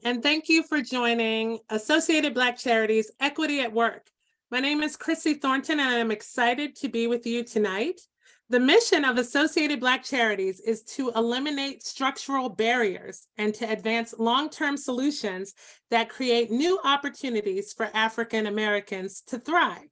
and thank you for joining Associated Black Charities Equity at Work. My name is Chrissy Thornton, and I am excited to be with you tonight. The mission of Associated Black Charities is to eliminate structural barriers and to advance long-term solutions that create new opportunities for African Americans to thrive.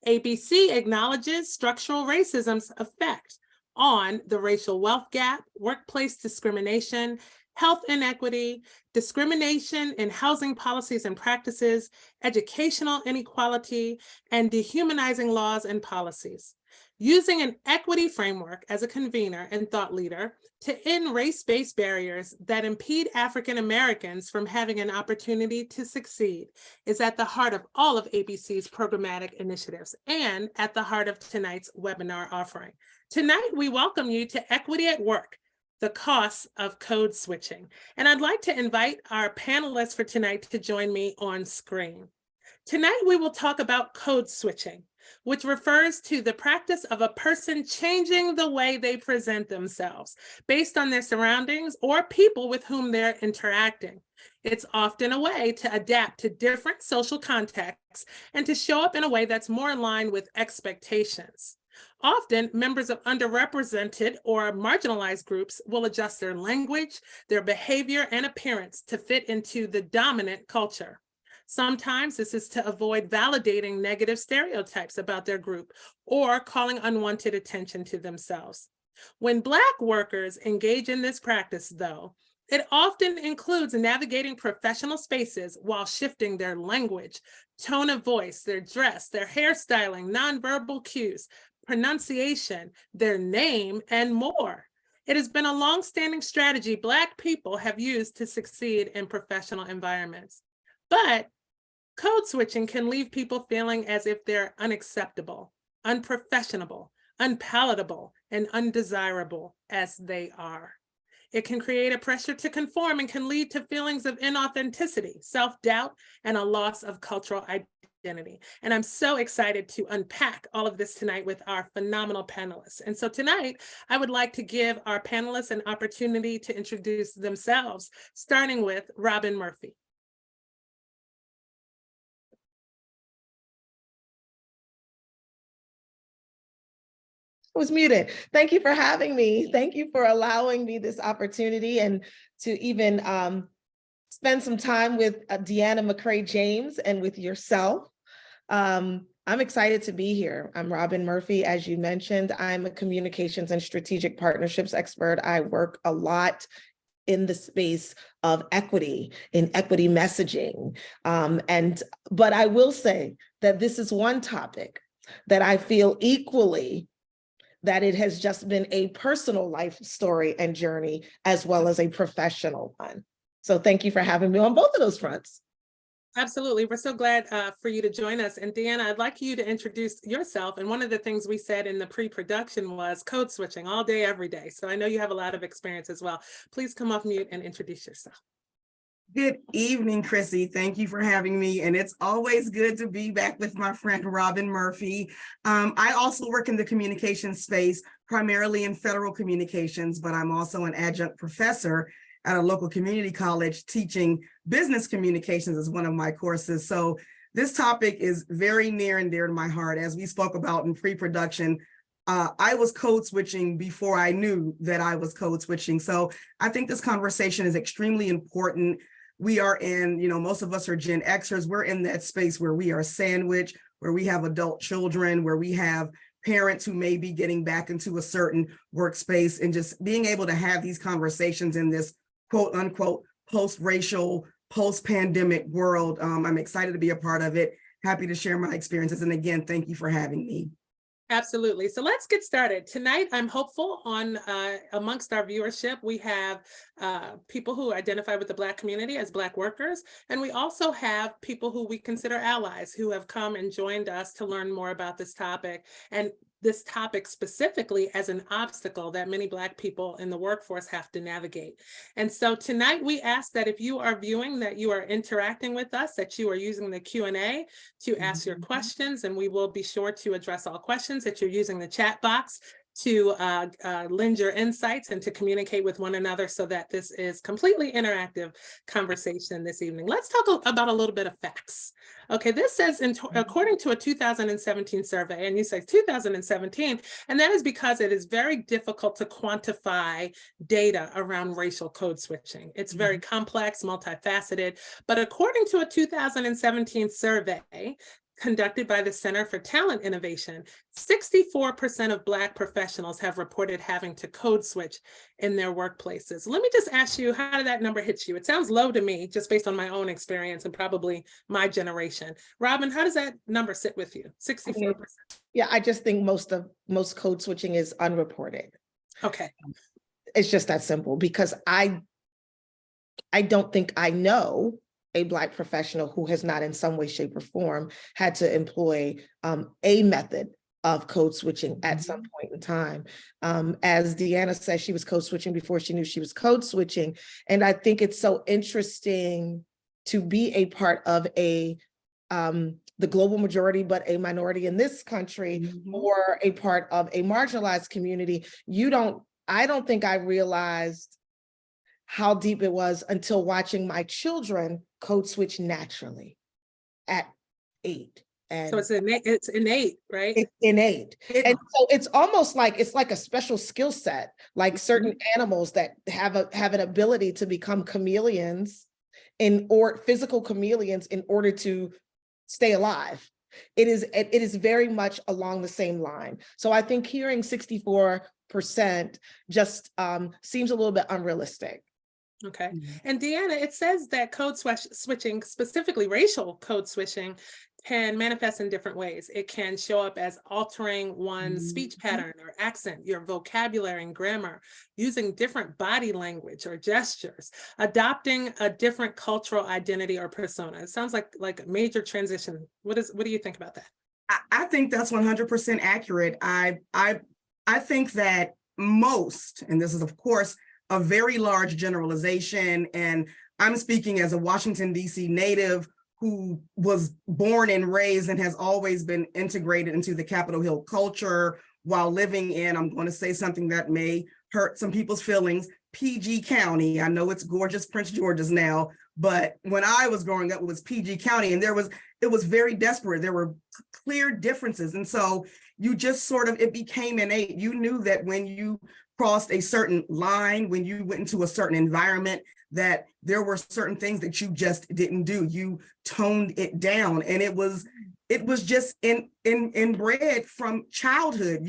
ABC acknowledges structural racism's effect on the racial wealth gap, workplace discrimination, health inequity, discrimination in housing policies and practices, educational inequality, and dehumanizing laws and policies. Using an equity framework as a convener and thought leader to end race-based barriers that impede African Americans from having an opportunity to succeed is at the heart of all of ABC's programmatic initiatives and at the heart of tonight's webinar offering. Tonight, we welcome you to Equity at Work, the costs of code switching. And I'd like to invite our panelists for tonight to join me on screen. Tonight, we will talk about code switching, which refers to the practice of a person changing the way they present themselves based on their surroundings or people with whom they're interacting. It's often a way to adapt to different social contexts and to show up in a way that's more in line with expectations. Often, members of underrepresented or marginalized groups will adjust their language, their behavior, and appearance to fit into the dominant culture. Sometimes this is to avoid validating negative stereotypes about their group or calling unwanted attention to themselves. When Black workers engage in this practice, though, it often includes navigating professional spaces while shifting their language, tone of voice, their dress, their hairstyling, nonverbal cues, pronunciation, their name, and more. It has been a long-standing strategy Black people have used to succeed in professional environments. But code switching can leave people feeling as if they're unacceptable, unprofessional, unpalatable, and undesirable as they are. It can create a pressure to conform and can lead to feelings of inauthenticity, self-doubt, and a loss of cultural identity. And I'm so excited to unpack all of this tonight with our phenomenal panelists. And so tonight, I would like to give our panelists an opportunity to introduce themselves, starting with Robin Murphy. Was muted. Thank you for having me. Thank you for allowing me this opportunity and to even spend some time with Deanna McCrae James and with yourself. I'm excited to be here. I'm Robin Murphy, as you mentioned. I'm a communications and strategic partnerships expert. I work a lot in the space of equity, in equity messaging. But I will say that this is one topic that I feel equally that it has just been a personal life story and journey as well as a professional one. So thank you for having me on both of those fronts. Absolutely. We're so glad for you to join us. And Deanna, I'd like you to introduce yourself. And one of the things we said in the pre-production was code switching all day, every day. So I know you have a lot of experience as well. Please come off mute and introduce yourself. Good evening, Chrissy. Thank you for having me. And it's always good to be back with my friend, Robin Murphy. I also work in the communications space, primarily in federal communications, but I'm also an adjunct professor at a local community college teaching business communications as one of my courses. So this topic is very near and dear to my heart. As we spoke about in pre-production, I was code switching before I knew that I was code switching. So I think this conversation is extremely important. We are in, most of us are Gen Xers. We're in that space where we are sandwiched, where we have adult children, where we have parents who may be getting back into a certain workspace, and just being able to have these conversations in this quote unquote post-racial, post-pandemic world. I'm excited to be a part of it. Happy to share my experiences. And again, thank you for having me. Absolutely. So let's get started. Tonight, I'm hopeful on amongst our viewership, we have people who identify with the Black community as Black workers, and we also have people who we consider allies who have come and joined us to learn more about this topic. And this topic specifically as an obstacle that many Black people in the workforce have to navigate. And so tonight we ask that if you are viewing, that you are interacting with us, that you are using the Q&A to ask your questions, and we will be sure to address all questions, that you're using the chat box to lend your insights and to communicate with one another so that this is completely interactive conversation this evening. Let's talk about a little bit of facts. Okay, this says, according to a 2017 survey, and you say 2017, and that is because it is very difficult to quantify data around racial code switching. It's very complex, multifaceted, but according to a 2017 survey, conducted by the Center for Talent Innovation, 64% of Black professionals have reported having to code switch in their workplaces. Let me just ask you, how did that number hit you? It sounds low to me, just based on my own experience and probably my generation. Robin, how does that number sit with you? 64%. Yeah, I just think most code switching is unreported. Okay. It's just that simple, because I don't think I know a Black professional who has not in some way, shape, or form had to employ a method of code switching at some point in time. As Deanna said, she was code switching before she knew she was code switching. And I think it's so interesting to be a part of the global majority, but a minority in this country, or a part of a marginalized community. I don't think I realized how deep it was until watching my children code switch naturally at 8. And so it's innate, right? It's innate. And so it's almost like, it's like a special skill set, like certain animals that have an ability to become chameleons or physical chameleons in order to stay alive. It is very much along the same line. So I think hearing 64% just seems a little bit unrealistic. Okay. And Deanna, it says that code switching, specifically racial code switching, can manifest in different ways. It can show up as altering one's speech pattern or accent, your vocabulary and grammar, using different body language or gestures, adopting a different cultural identity or persona. It sounds like a major transition. What do you think about that? I think that's 100% accurate. I think that most, and this is of course a very large generalization, and I'm speaking as a Washington, D.C. native who was born and raised and has always been integrated into the Capitol Hill culture while living in, I'm going to say something that may hurt some people's feelings, PG County. I know it's gorgeous Prince George's now, but when I was growing up, it was PG County, and it was very desperate. There were clear differences. And so you just it became innate. You knew that when you crossed a certain line, when you went into a certain environment, that there were certain things that you just didn't do. You toned it down, and it was just inbred from childhood.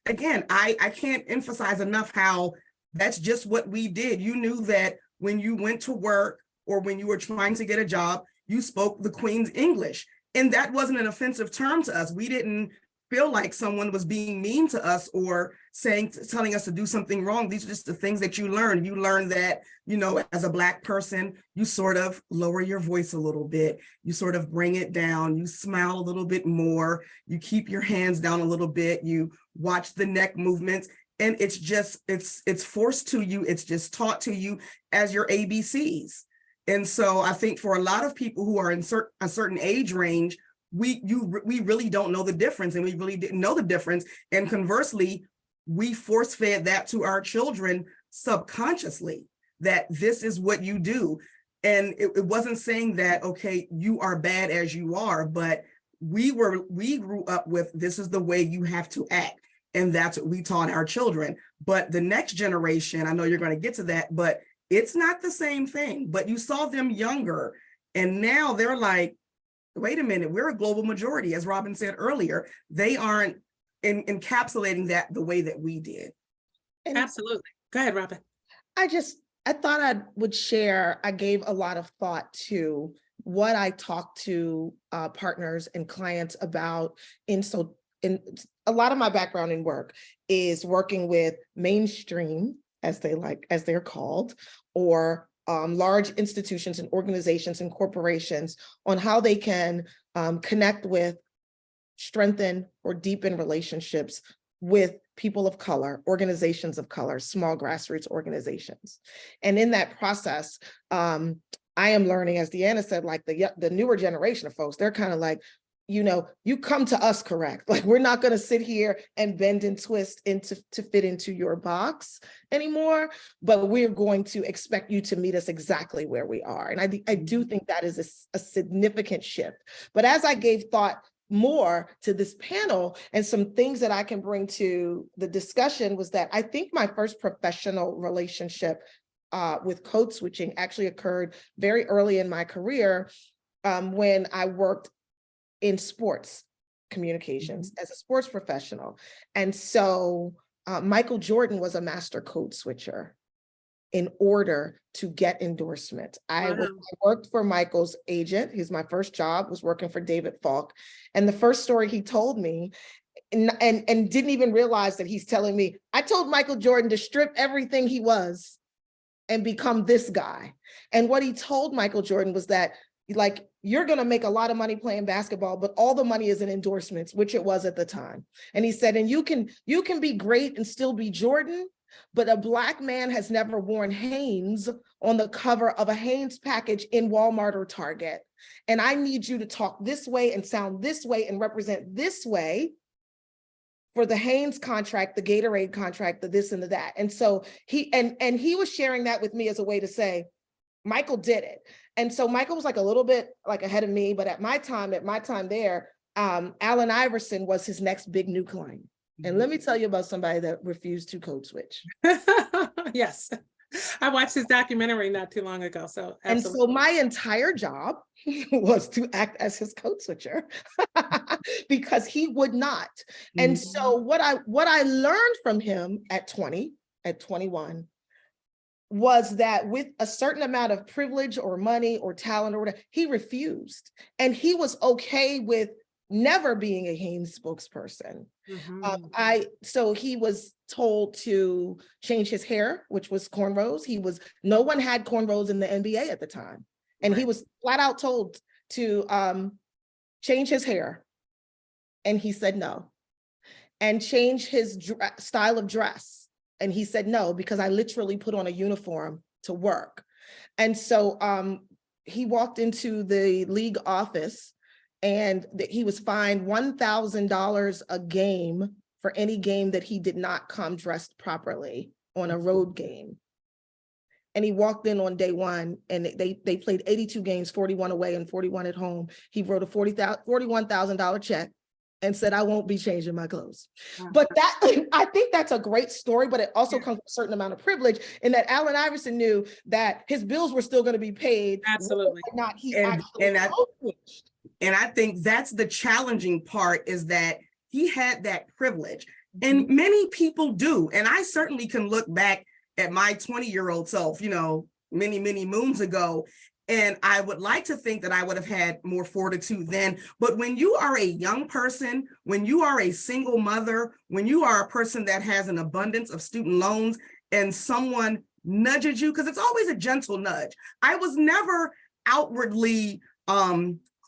Again, I can't emphasize enough how that's just what we did. You knew that when you went to work or when you were trying to get a job, you spoke the Queen's English, and that wasn't an offensive term to us. We didn't feel like someone was being mean to us or telling us to do something wrong. These are just the things that you learn. You learn that, as a Black person, you sort of lower your voice a little bit. You sort of bring it down. You smile a little bit more. You keep your hands down a little bit. You watch the neck movements. And it's forced to you. It's just taught to you as your ABCs. And so I think for a lot of people who are in a certain age range, we really don't know the difference, and we really didn't know the difference. And conversely, we force fed that to our children subconsciously, that this is what you do. And it wasn't saying that, okay, you are bad as you are, but we grew up with, this is the way you have to act. And that's what we taught our children. But the next generation, I know you're going to get to that, but it's not the same thing. But you saw them younger, and now they're like, wait a minute, we're a global majority. As Robin said earlier, they aren't encapsulating that the way that we did. And absolutely. Go ahead, Robin. I thought I would share, I gave a lot of thought to what I talked to partners and clients about. In a lot of my background in work is working with mainstream, as they're called, or large institutions and organizations and corporations on how they can connect with, strengthen, or deepen relationships with people of color, organizations of color, small grassroots organizations. And in that process, I am learning, as Deanna said, like the newer generation of folks, they're kind of like, you come to us correct. Like, we're not going to sit here and bend and twist to fit into your box anymore, but we're going to expect you to meet us exactly where we are. And I do think that is a significant shift. But as I gave thought more to this panel and some things that I can bring to the discussion, was that I think my first professional relationship with code switching actually occurred very early in my career, when I worked in sports communications as a sports professional. And so Michael Jordan was a master code switcher in order to get endorsement. I worked for Michael's agent. My first job was working for David Falk. And the first story he told me, and didn't even realize that he's telling me, I told Michael Jordan to strip everything he was and become this guy. And what he told Michael Jordan was that, like, you're going to make a lot of money playing basketball, but all the money is in endorsements, which it was at the time. And he said, and you can be great and still be Jordan, but a Black man has never worn Hanes on the cover of a Hanes package in Walmart or Target. And I need you to talk this way and sound this way and represent this way for the Hanes contract, the Gatorade contract, the this and the that. And so he was sharing that with me as a way to say, Michael did it. And so Michael was like a little bit like ahead of me, but at my time there, Allen Iverson was his next big new client. And let me tell you about somebody that refused to code switch. Yes, I watched his documentary not too long ago. So absolutely. And so my entire job was to act as his code switcher because he would not. And so what I learned from him at 21, was that with a certain amount of privilege or money or talent or whatever, he refused. And he was okay with never being a Hanes spokesperson. So he was told to change his hair, which was cornrows. No one had cornrows in the NBA at the time. And he was flat out told to change his hair. And he said no. And change his style of dress. And he said no, because I literally put on a uniform to work. And so he walked into the league office, and he was fined $1,000 a game for any game that he did not come dressed properly on a road game. And he walked in on day one, and they played 82 games, 41 away and 41 at home. He wrote a $41,000 check and said, I won't be changing my clothes. But I think that's a great story, but it also comes with a certain amount of privilege in that Allen Iverson knew that his bills were still going to be paid. Absolutely. Not he and I think that's the challenging part, is that he had that privilege. And many people do. And I certainly can look back at my 20-year-old self, many, many moons ago, and I would like to think that I would have had more fortitude then. But when you are a young person, when you are a single mother, when you are a person that has an abundance of student loans, and someone nudges you, because it's always a gentle nudge. I was never outwardly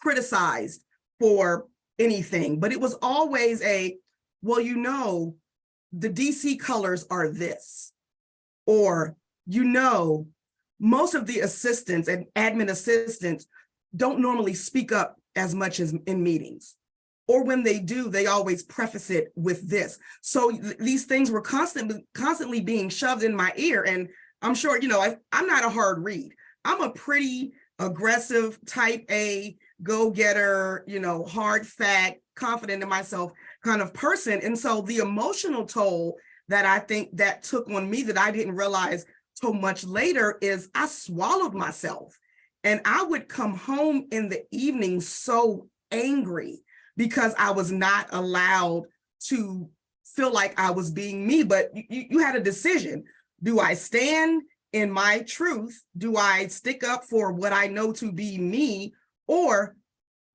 criticized for anything, but it was always well, the DC colors are this, or, most of the assistants and admin assistants don't normally speak up as much as in meetings. Or when they do, they always preface it with this. So these things were constantly being shoved in my ear. And I'm sure, I'm not a hard read. I'm a pretty aggressive type A, go-getter, hard fact, confident in myself kind of person. And so the emotional toll that I think that took on me that I didn't realize so much later is I swallowed myself, and I would come home in the evening so angry because I was not allowed to feel like I was being me. But you had a decision. Do I stand in my truth? Do I stick up for what I know to be me, or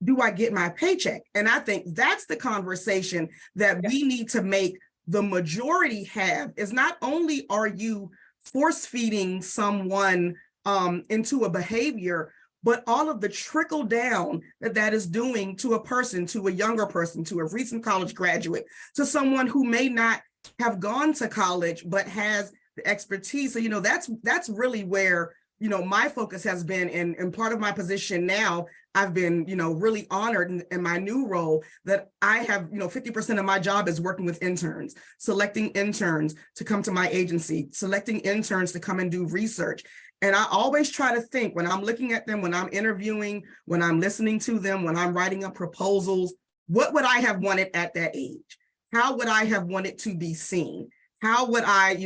do I get my paycheck? And I think that's the conversation that we need to make the majority have, is not only are you force feeding someone into a behavior, but all of the trickle down that is doing to a person, to a younger person, to a recent college graduate, to someone who may not have gone to college, but has the expertise. So, that's really where my focus has been, and part of my position now, I've been, really honored in my new role that I have, 50% of my job is working with interns, selecting interns to come to my agency, selecting interns to come and do research. And I always try to think when I'm looking at them, when I'm interviewing, when I'm listening to them, when I'm writing up proposals, what would I have wanted at that age? How would I have wanted to be seen? How would I,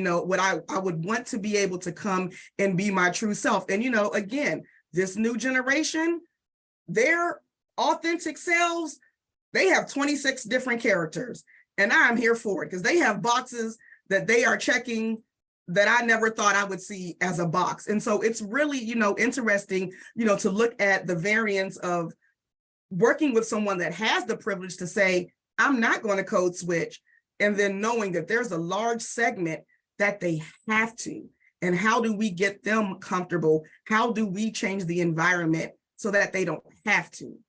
I would want to be able to come and be my true self. And, again, this new generation, their authentic selves, they have 26 different characters. And I'm here for it because they have boxes that they are checking that I never thought I would see as a box. And so it's really, interesting, to look at the variance of working with someone that has the privilege to say, I'm not going to code switch, and then knowing that there's a large segment that they have to. And how do we get them comfortable? How do we change the environment so that they don't have to?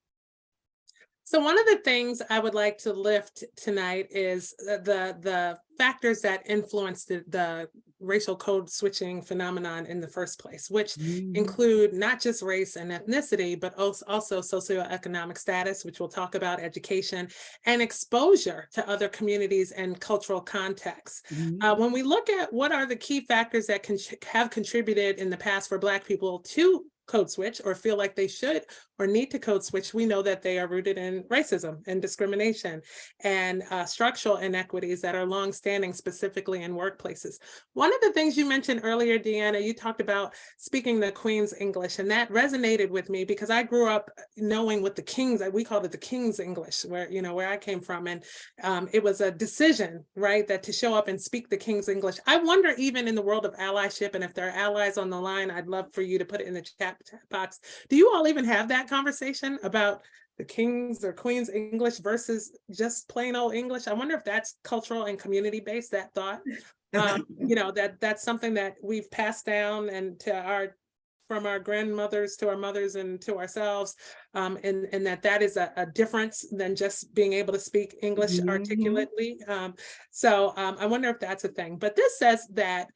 So one of the things I would like to lift tonight is the factors that influenced the racial code switching phenomenon in the first place, which include not just race and ethnicity, but also socioeconomic status, which we'll talk about, education, and exposure to other communities and cultural contexts. When we look at what are the key factors that have contributed in the past for Black people to code switch or feel like they should or need to code switch, we know that they are rooted in racism and discrimination and structural inequities that are longstanding, specifically in workplaces. One of the things you mentioned earlier, Deanna, you talked about speaking the Queen's English, and that resonated with me because I grew up knowing what the King's, we called it the King's English, where I came from, and it was a decision, right, that to show up and speak the King's English. I wonder, even in the world of allyship, and if there are allies on the line, I'd love for you to put it in the chat box. Do you all even have that conversation about the King's or Queen's English versus just plain old English? I wonder if that's cultural and community based, that thought. That's something that we've passed down and from our grandmothers to our mothers and to ourselves, and that is a difference than just being able to speak English articulately. So I wonder if that's a thing. But this says that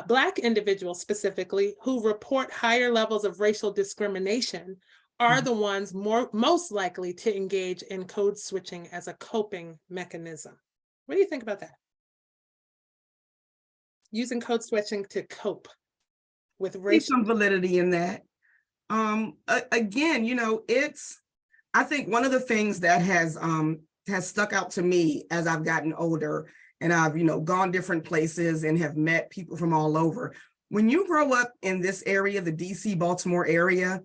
Black individuals specifically who report higher levels of racial discrimination are the ones most likely to engage in code switching as a coping mechanism. What do you think about that? Using code switching to cope with racial. There's some validity in that. Again, I think one of the things that has stuck out to me as I've gotten older, and I've, gone different places and have met people from all over. When you grow up in this area, the DC, Baltimore area,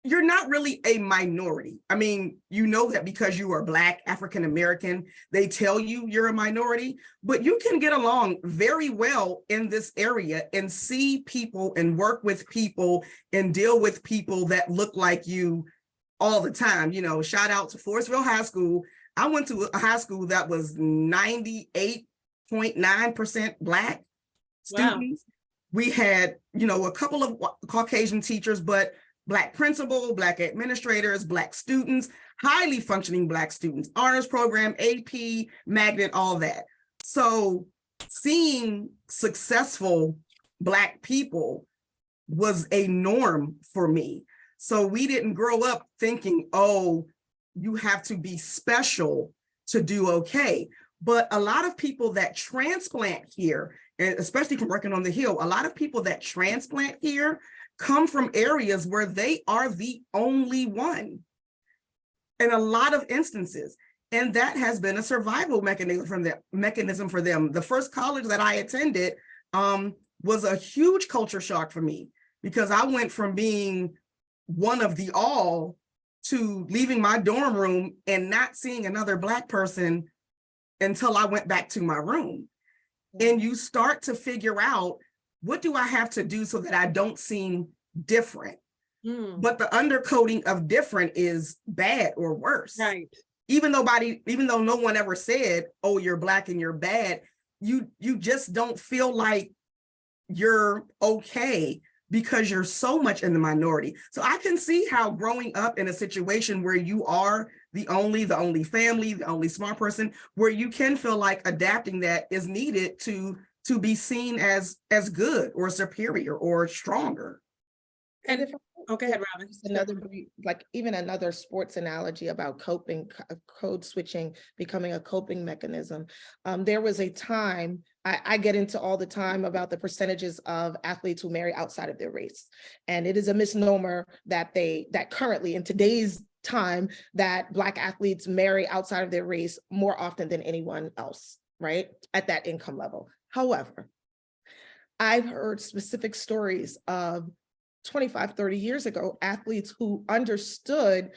you're not really a minority. I mean, that because you are Black, African-American, they tell you you're a minority, but you can get along very well in this area and see people and work with people and deal with people that look like you all the time. Shout out to Forestville High School. I went to a high school that was 98.9% Black students. Wow. We had, a couple of Caucasian teachers, but Black principal, Black administrators, Black students, highly functioning Black students, honors program, AP, magnet, all that. So seeing successful Black people was a norm for me. So we didn't grow up thinking, oh, you have to be special to do okay. But a lot of people that transplant here, and especially from working on the Hill, a lot of people that transplant here come from areas where they are the only one in a lot of instances. And that has been a survival mechanism for them. The first college that I attended was a huge culture shock for me because I went from being one of the all to leaving my dorm room and not seeing another Black person until I went back to my room. And you start to figure out, what do I have to do so that I don't seem different? But the undercoating of different is bad or worse. Right. Even though no one ever said, oh, you're Black and you're bad, you just don't feel like you're okay because you're so much in the minority. So I can see how growing up in a situation where you are the only family, the only smart person, where you can feel like adapting that is needed to to be seen as good or superior or stronger. And if okay, ahead, Robin. Just another like even another sports analogy about coping, code switching becoming a coping mechanism. There was a time I get into all the time about the percentages of athletes who marry outside of their race, and it is a misnomer that currently in today's time that Black athletes marry outside of their race more often than anyone else, right, at that income level. However, I've heard specific stories of 25, 30 years ago, athletes who understood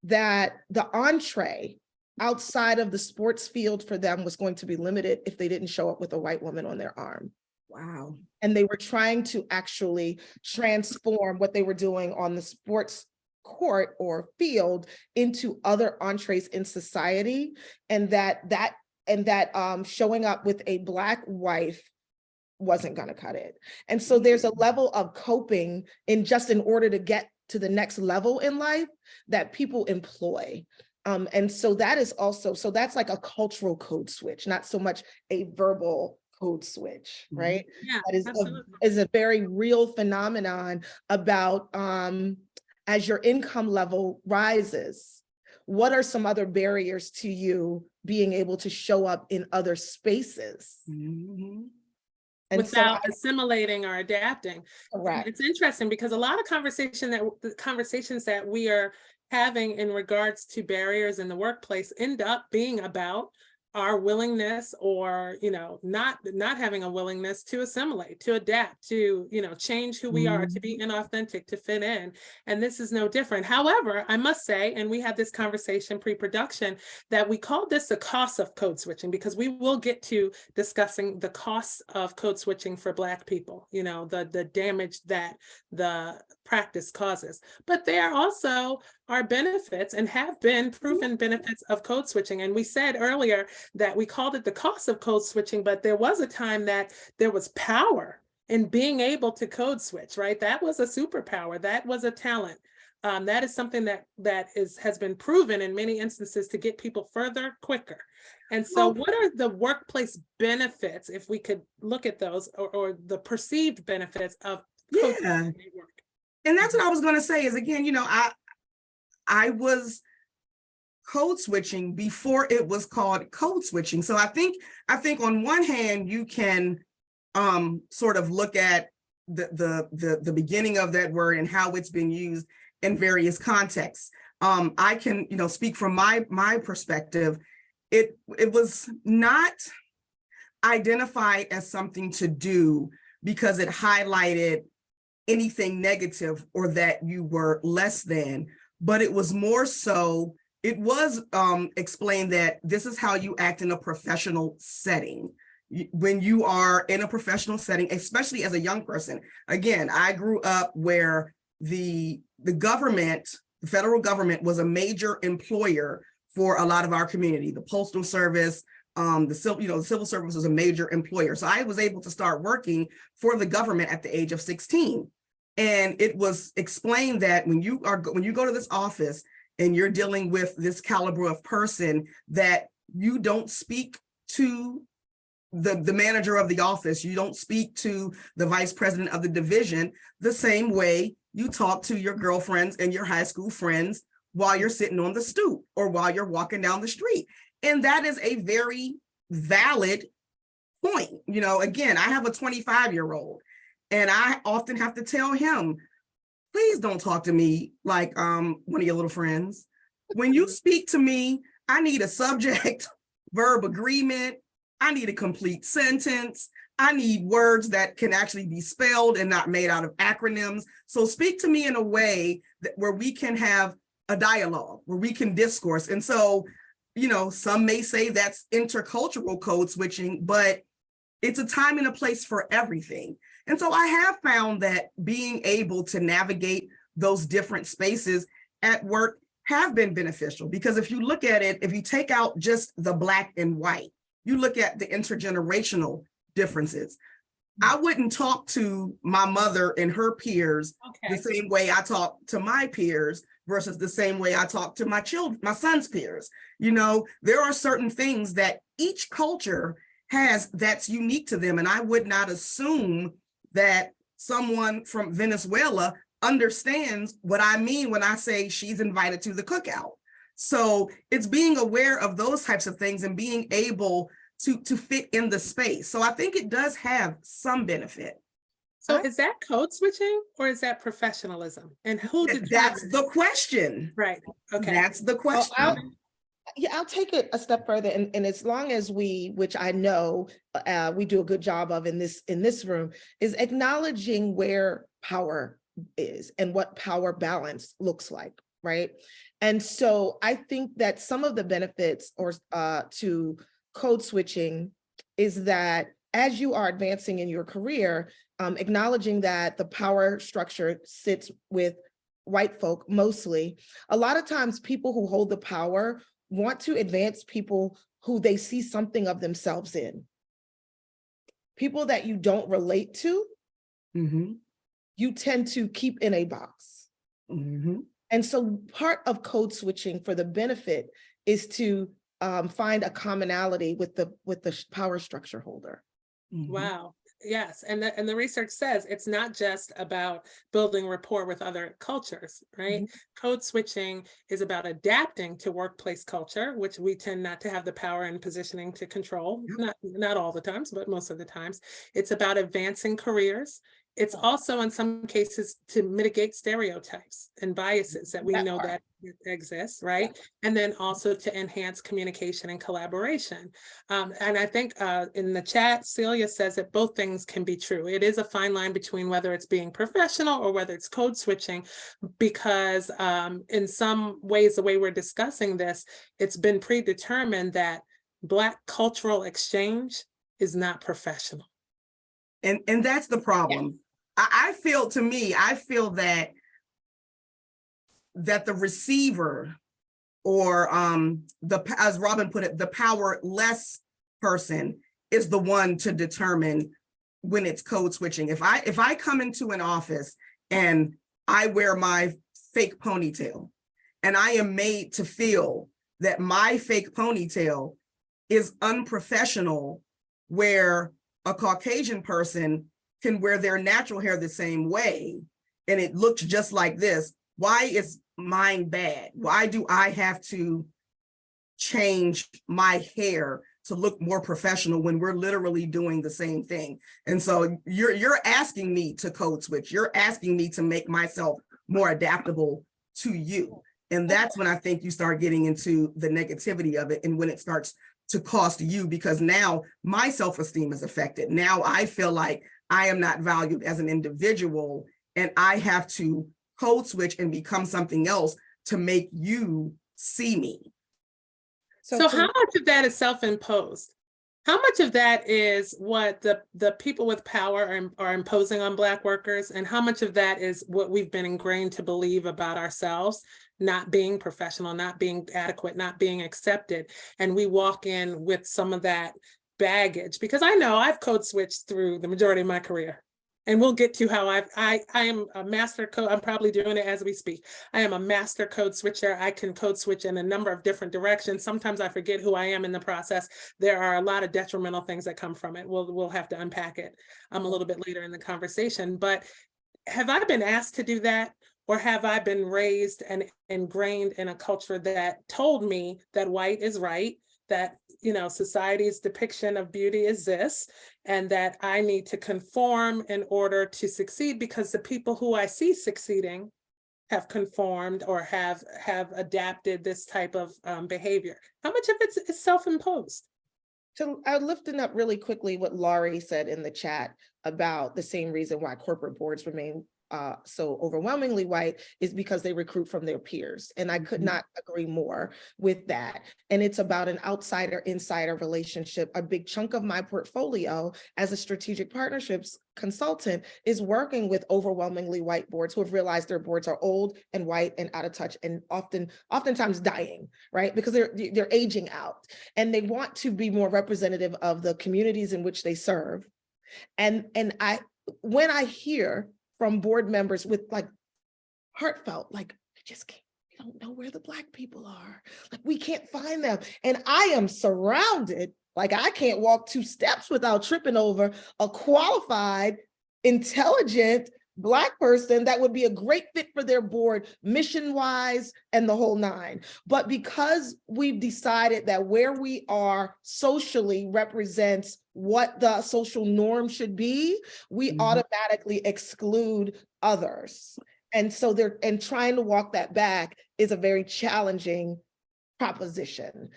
that the entree outside of the sports field for them was going to be limited if they didn't show up with a white woman on their arm. Wow. And they were trying to actually transform what they were doing on the sports court or field into other entrees in society. And that showing up with a Black wife wasn't going to cut it. And so there's a level of coping in order to get to the next level in life that people employ. And so that is also, so that's like a cultural code switch, not so much a verbal code switch, right? Yeah, that is a very real phenomenon about as your income level rises, what are some other barriers to you being able to show up in other spaces? Mm-hmm. And without assimilating or adapting. Correct. It's interesting because a lot of the conversations that we are having in regards to barriers in the workplace end up being about our willingness or, not having a willingness to assimilate, to adapt, to, change who we are, to be inauthentic, to fit in. And this is no different. However, I must say, and we had this conversation pre-production, that we called this the cost of code switching, because we will get to discussing the costs of code switching for Black people, the damage that the practice causes. But there also are benefits and have been proven benefits of code switching. And we said earlier that we called it the cost of code switching, but there was a time that there was power in being able to code switch, right? That was a superpower. That was a talent. That is something that has been proven in many instances to get people further quicker. And so what are the workplace benefits, if we could look at those, or the perceived benefits of code switching at work? And that's what I was going to say is, again, I was code switching before it was called code switching. So I think on one hand, you can sort of look at the beginning of that word and how it's been used in various contexts. I can, speak from my perspective. It was not identified as something to do because it highlighted anything negative or that you were less than, but it was more so, it was explained that this is how you act in a professional setting. When you are in a professional setting, especially as a young person. Again, I grew up where the government, the federal government, was a major employer for a lot of our community. The Postal Service, the civil service was a major employer. So I was able to start working for the government at the age of 16. And it was explained that when you go to this office and you're dealing with this caliber of person, that you don't speak to the manager of the office, you don't speak to the vice president of the division the same way you talk to your girlfriends and your high school friends while you're sitting on the stoop or while you're walking down the street. And that is a very valid point. Again, I have a 25-year-old. And I often have to tell him, please don't talk to me like one of your little friends. When you speak to me, I need a subject verb agreement. I need a complete sentence. I need words that can actually be spelled and not made out of acronyms. So speak to me in a way where we can have a dialogue, where we can discourse. And so, some may say that's intercultural code switching, but it's a time and a place for everything. And so I have found that being able to navigate those different spaces at work have been beneficial, because if you look at it, if you take out just the Black and white, you look at the intergenerational differences. I wouldn't talk to my mother and her peers the same way I talk to my peers versus the same way I talk to my son's peers. There are certain things that each culture has that's unique to them. And I would not assume that someone from Venezuela understands what I mean when I say she's invited to the cookout. So it's being aware of those types of things and being able to fit in the space. So I think it does have some benefit. So is that code switching or is that professionalism? And who determines? That's the question. Right. Okay. That's the Well, question. I'll take it a step further, and as long as we, which I know we do a good job of in this room, is acknowledging where power is and what power balance looks like, right? And so I think that some of the benefits or to code switching is that as you are advancing in your career, acknowledging that the power structure sits with white folk mostly. A lot of times people who hold the power want to advance people who they see something of themselves in. People that you don't relate to, you tend to keep in a box. And so part of code switching for the benefit is to find a commonality with the power structure holder. Wow. Yes. And the research says it's not just about building rapport with other cultures, right? Code switching is about adapting to workplace culture, which we tend not to have the power and positioning to control, not all the times, but most of the times. It's about advancing careers. It's also in some cases to mitigate stereotypes and biases that we know that exist, right? And then also to enhance communication and collaboration. And I think in the chat, Celia says that both things can be true. It is a fine line between whether it's being professional or whether it's code switching, because in some ways, the way we're discussing this, it's been predetermined that Black cultural exchange is not professional. And that's the problem. I feel that the receiver or as Robin put it, the powerless person is the one to determine when it's code switching. If I come into an office and I wear my fake ponytail and I am made to feel that my fake ponytail is unprofessional, where a Caucasian person can wear their natural hair the same way and it looks just like this, why is mine bad? Why do I have to change my hair to look more professional when we're literally doing the same thing? And so you're asking me to code switch. You're asking me to make myself more adaptable to you. And that's when I think you start getting into the negativity of it, and when it starts to cost you, because now my self-esteem is affected. Now I feel like I am not valued as an individual, and I have to code switch and become something else to make you see me. So how much of that is self-imposed? How much of that is what the people with power are imposing on Black workers? And how much of that is what we've been ingrained to believe about ourselves, not being professional, not being adequate, not being accepted? And we walk in with some of that baggage, because I know I've code switched through the majority of my career. And we'll get to how I am a master code. I'm probably doing it as we speak. I am a master code switcher. I can code switch in a number of different directions. Sometimes I forget who I am in the process. There are a lot of detrimental things that come from it. We'll have to unpack it a little bit later in the conversation. But have I been asked to do that? Or have I been raised and ingrained in a culture that told me that white is right, that, you know, society's depiction of beauty is this, and that I need to conform in order to succeed because the people who I see succeeding have conformed or have adapted this type of behavior? How much of it is self-imposed? So I'm lifting up really quickly what Laurie said in the chat about the same reason why corporate boards remain so overwhelmingly white is because they recruit from their peers. And I could not agree more with that. And it's about an outsider-insider relationship. A big chunk of my portfolio as a strategic partnerships consultant is working with overwhelmingly white boards who have realized their boards are old and white and out of touch and oftentimes dying, right? Because they're aging out and they want to be more representative of the communities in which they serve. And when I hear from board members with like heartfelt, like, I just can't we don't know where the Black people are. Like, we can't find them. And I am surrounded, like I can't walk 2 steps without tripping over a qualified, intelligent Black person that would be a great fit for their board, mission-wise and the whole 9. But because we've decided that where we are socially represents what the social norm should be, we automatically exclude others. And so trying to walk that back is a very challenging proposition.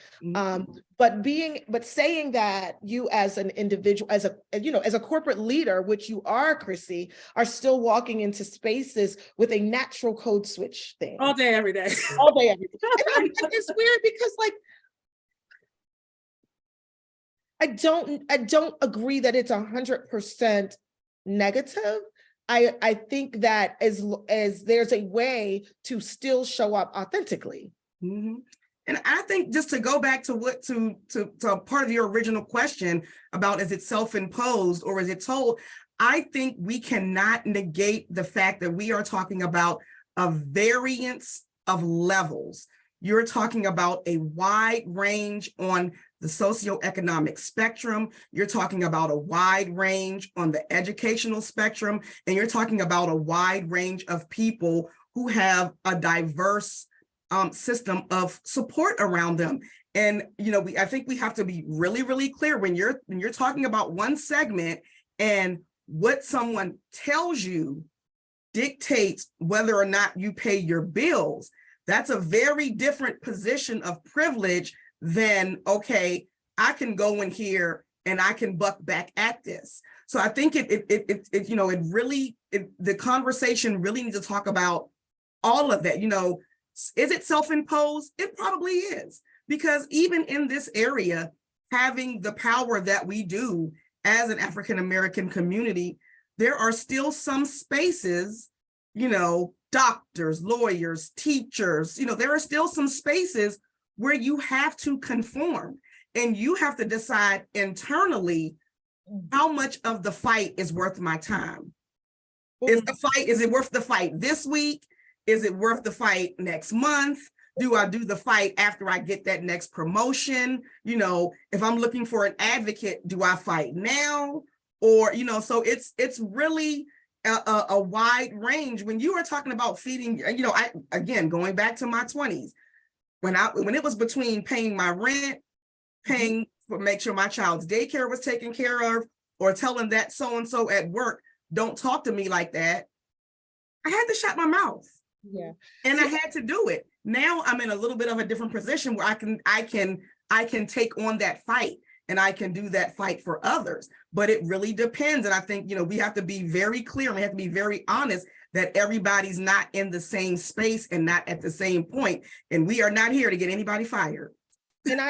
But saying that you as an individual, as a corporate leader, which you are, Chrissy, are still walking into spaces with a natural code switch thing. All day, every day. All day, every day. And it's weird because, like, I don't agree that it's 100% negative. I think that as there's a way to still show up authentically. And I think, just to go back to to part of your original question about, is it self-imposed or is it told? I think we cannot negate the fact that we are talking about a variance of levels. You're talking about a wide range on the socioeconomic spectrum. You're talking about a wide range on the educational spectrum, and you're talking about a wide range of people who have a diverse system of support around them. And I think we have to be really, really clear when you're talking about one segment, and what someone tells you dictates whether or not you pay your bills. That's a very different position of privilege than, okay, I can go in here and I can buck back at this. So I think the conversation really needs to talk about all of that. Is it self-imposed? It probably is, because even in this area, having the power that we do as an African-American community, there are still some spaces, doctors, lawyers, teachers, there are still some spaces where you have to conform, and you have to decide internally how much of the fight is worth my time. Is it worth the fight this week? Is it worth the fight next month? Do I do the fight after I get that next promotion? If I'm looking for an advocate, do I fight now? Or, so it's really a wide range. When you are talking about feeding, again, going back to my 20s, when it was between paying my rent, paying for make sure my child's daycare was taken care of, or telling that so-and-so at work, don't talk to me like that, I had to shut my mouth. Yeah. And I had to do it. Now I'm in a little bit of a different position where I can take on that fight, and I can do that fight for others. But it really depends. And I think, we have to be very clear, and we have to be very honest that everybody's not in the same space and not at the same point. And we are not here to get anybody fired. And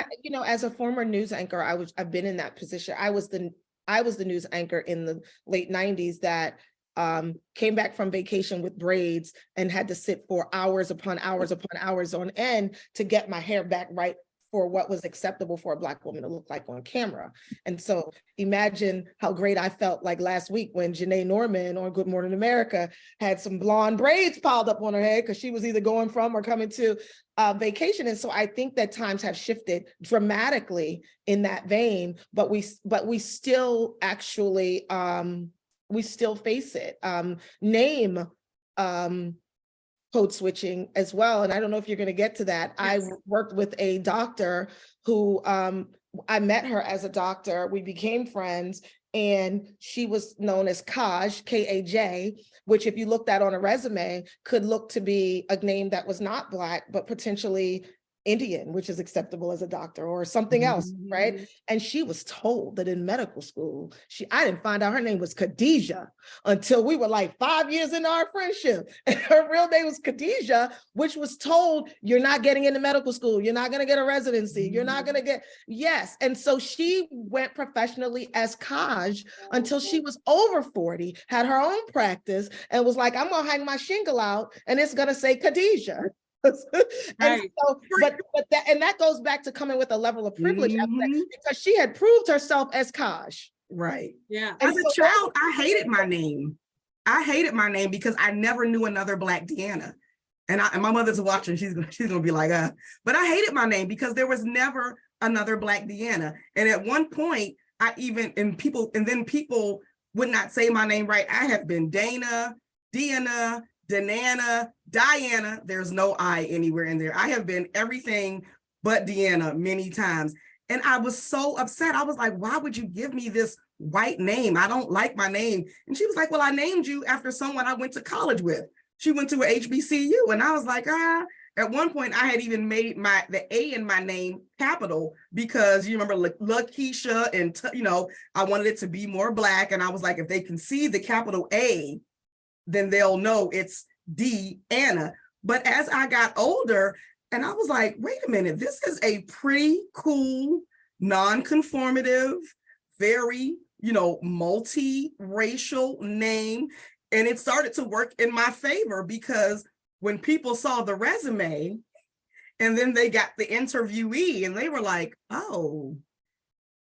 as a former news anchor, I've been in that position. I was the news anchor in the late 90s that came back from vacation with braids and had to sit for hours upon hours upon hours on end to get my hair back right for what was acceptable for a Black woman to look like on camera. And so imagine how great I felt like last week when Janae Norman on Good Morning America had some blonde braids piled up on her head because she was either going from or coming to vacation. And so I think that times have shifted dramatically in that vein, but we still actually we still face it. Name code switching as well. And I don't know if you're going to get to that. Yes. I worked with a doctor who I met her as a doctor. We became friends, and she was known as Kaj, K-A-J, which if you looked at on a resume could look to be a name that was not Black, but potentially Indian, which is acceptable as a doctor, or something else, right? And she was told that in medical school, I didn't find out her name was Khadijah until we were like 5 years into our friendship. And her real name was Khadijah, which was told, you're not getting into medical school. You're not going to get a residency. You're not going to get, yes. And so she went professionally as Kaj until she was over 40, had her own practice, and was like, I'm going to hang my shingle out and it's going to say Khadijah. And right. so, that goes back to coming with a level of privilege, because she had proved herself as Kaj. Right. Yeah. As a child, I hated my name. I hated my name because I never knew another Black Deanna. And my mother's watching, she's gonna be like, but I hated my name because there was never another Black Deanna. And at one point, then people would not say my name right. I have been Dana, Deanna, Danana, Diana. There's no I anywhere in there. I have been everything but Deanna many times. And I was so upset. I was like, why would you give me this white name? I don't like my name. And she was like, well, I named you after someone I went to college with. She went to a HBCU. And I was like, At one point, I had even made the A in my name capital because you remember LaKeisha, and I wanted it to be more Black. And I was like, if they can see the capital A, then they'll know it's Deanna. But as I got older, and I was like, wait a minute, this is a pretty cool, non-conformative, very, multi-racial name. And it started to work in my favor because when people saw the resume and then they got the interviewee and they were like, oh,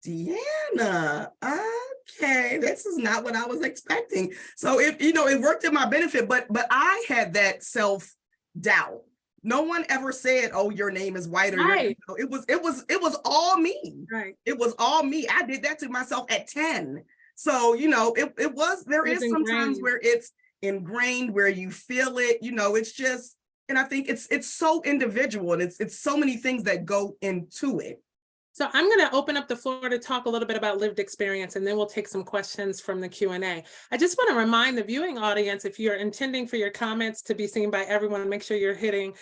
Deanna, okay, this is not what I was expecting. So it worked in my benefit, but I had that self-doubt. No one ever said, oh, your name is white or right. It was all me. Right. It was all me. I did that to myself at 10. So, there is sometimes where it's ingrained, where you feel it, it's just, and I think it's so individual and it's so many things that go into it. So I'm going to open up the floor to talk a little bit about lived experience, and then we'll take some questions from the Q&A. I just want to remind the viewing audience, if you're intending for your comments to be seen by everyone, make sure you're hitting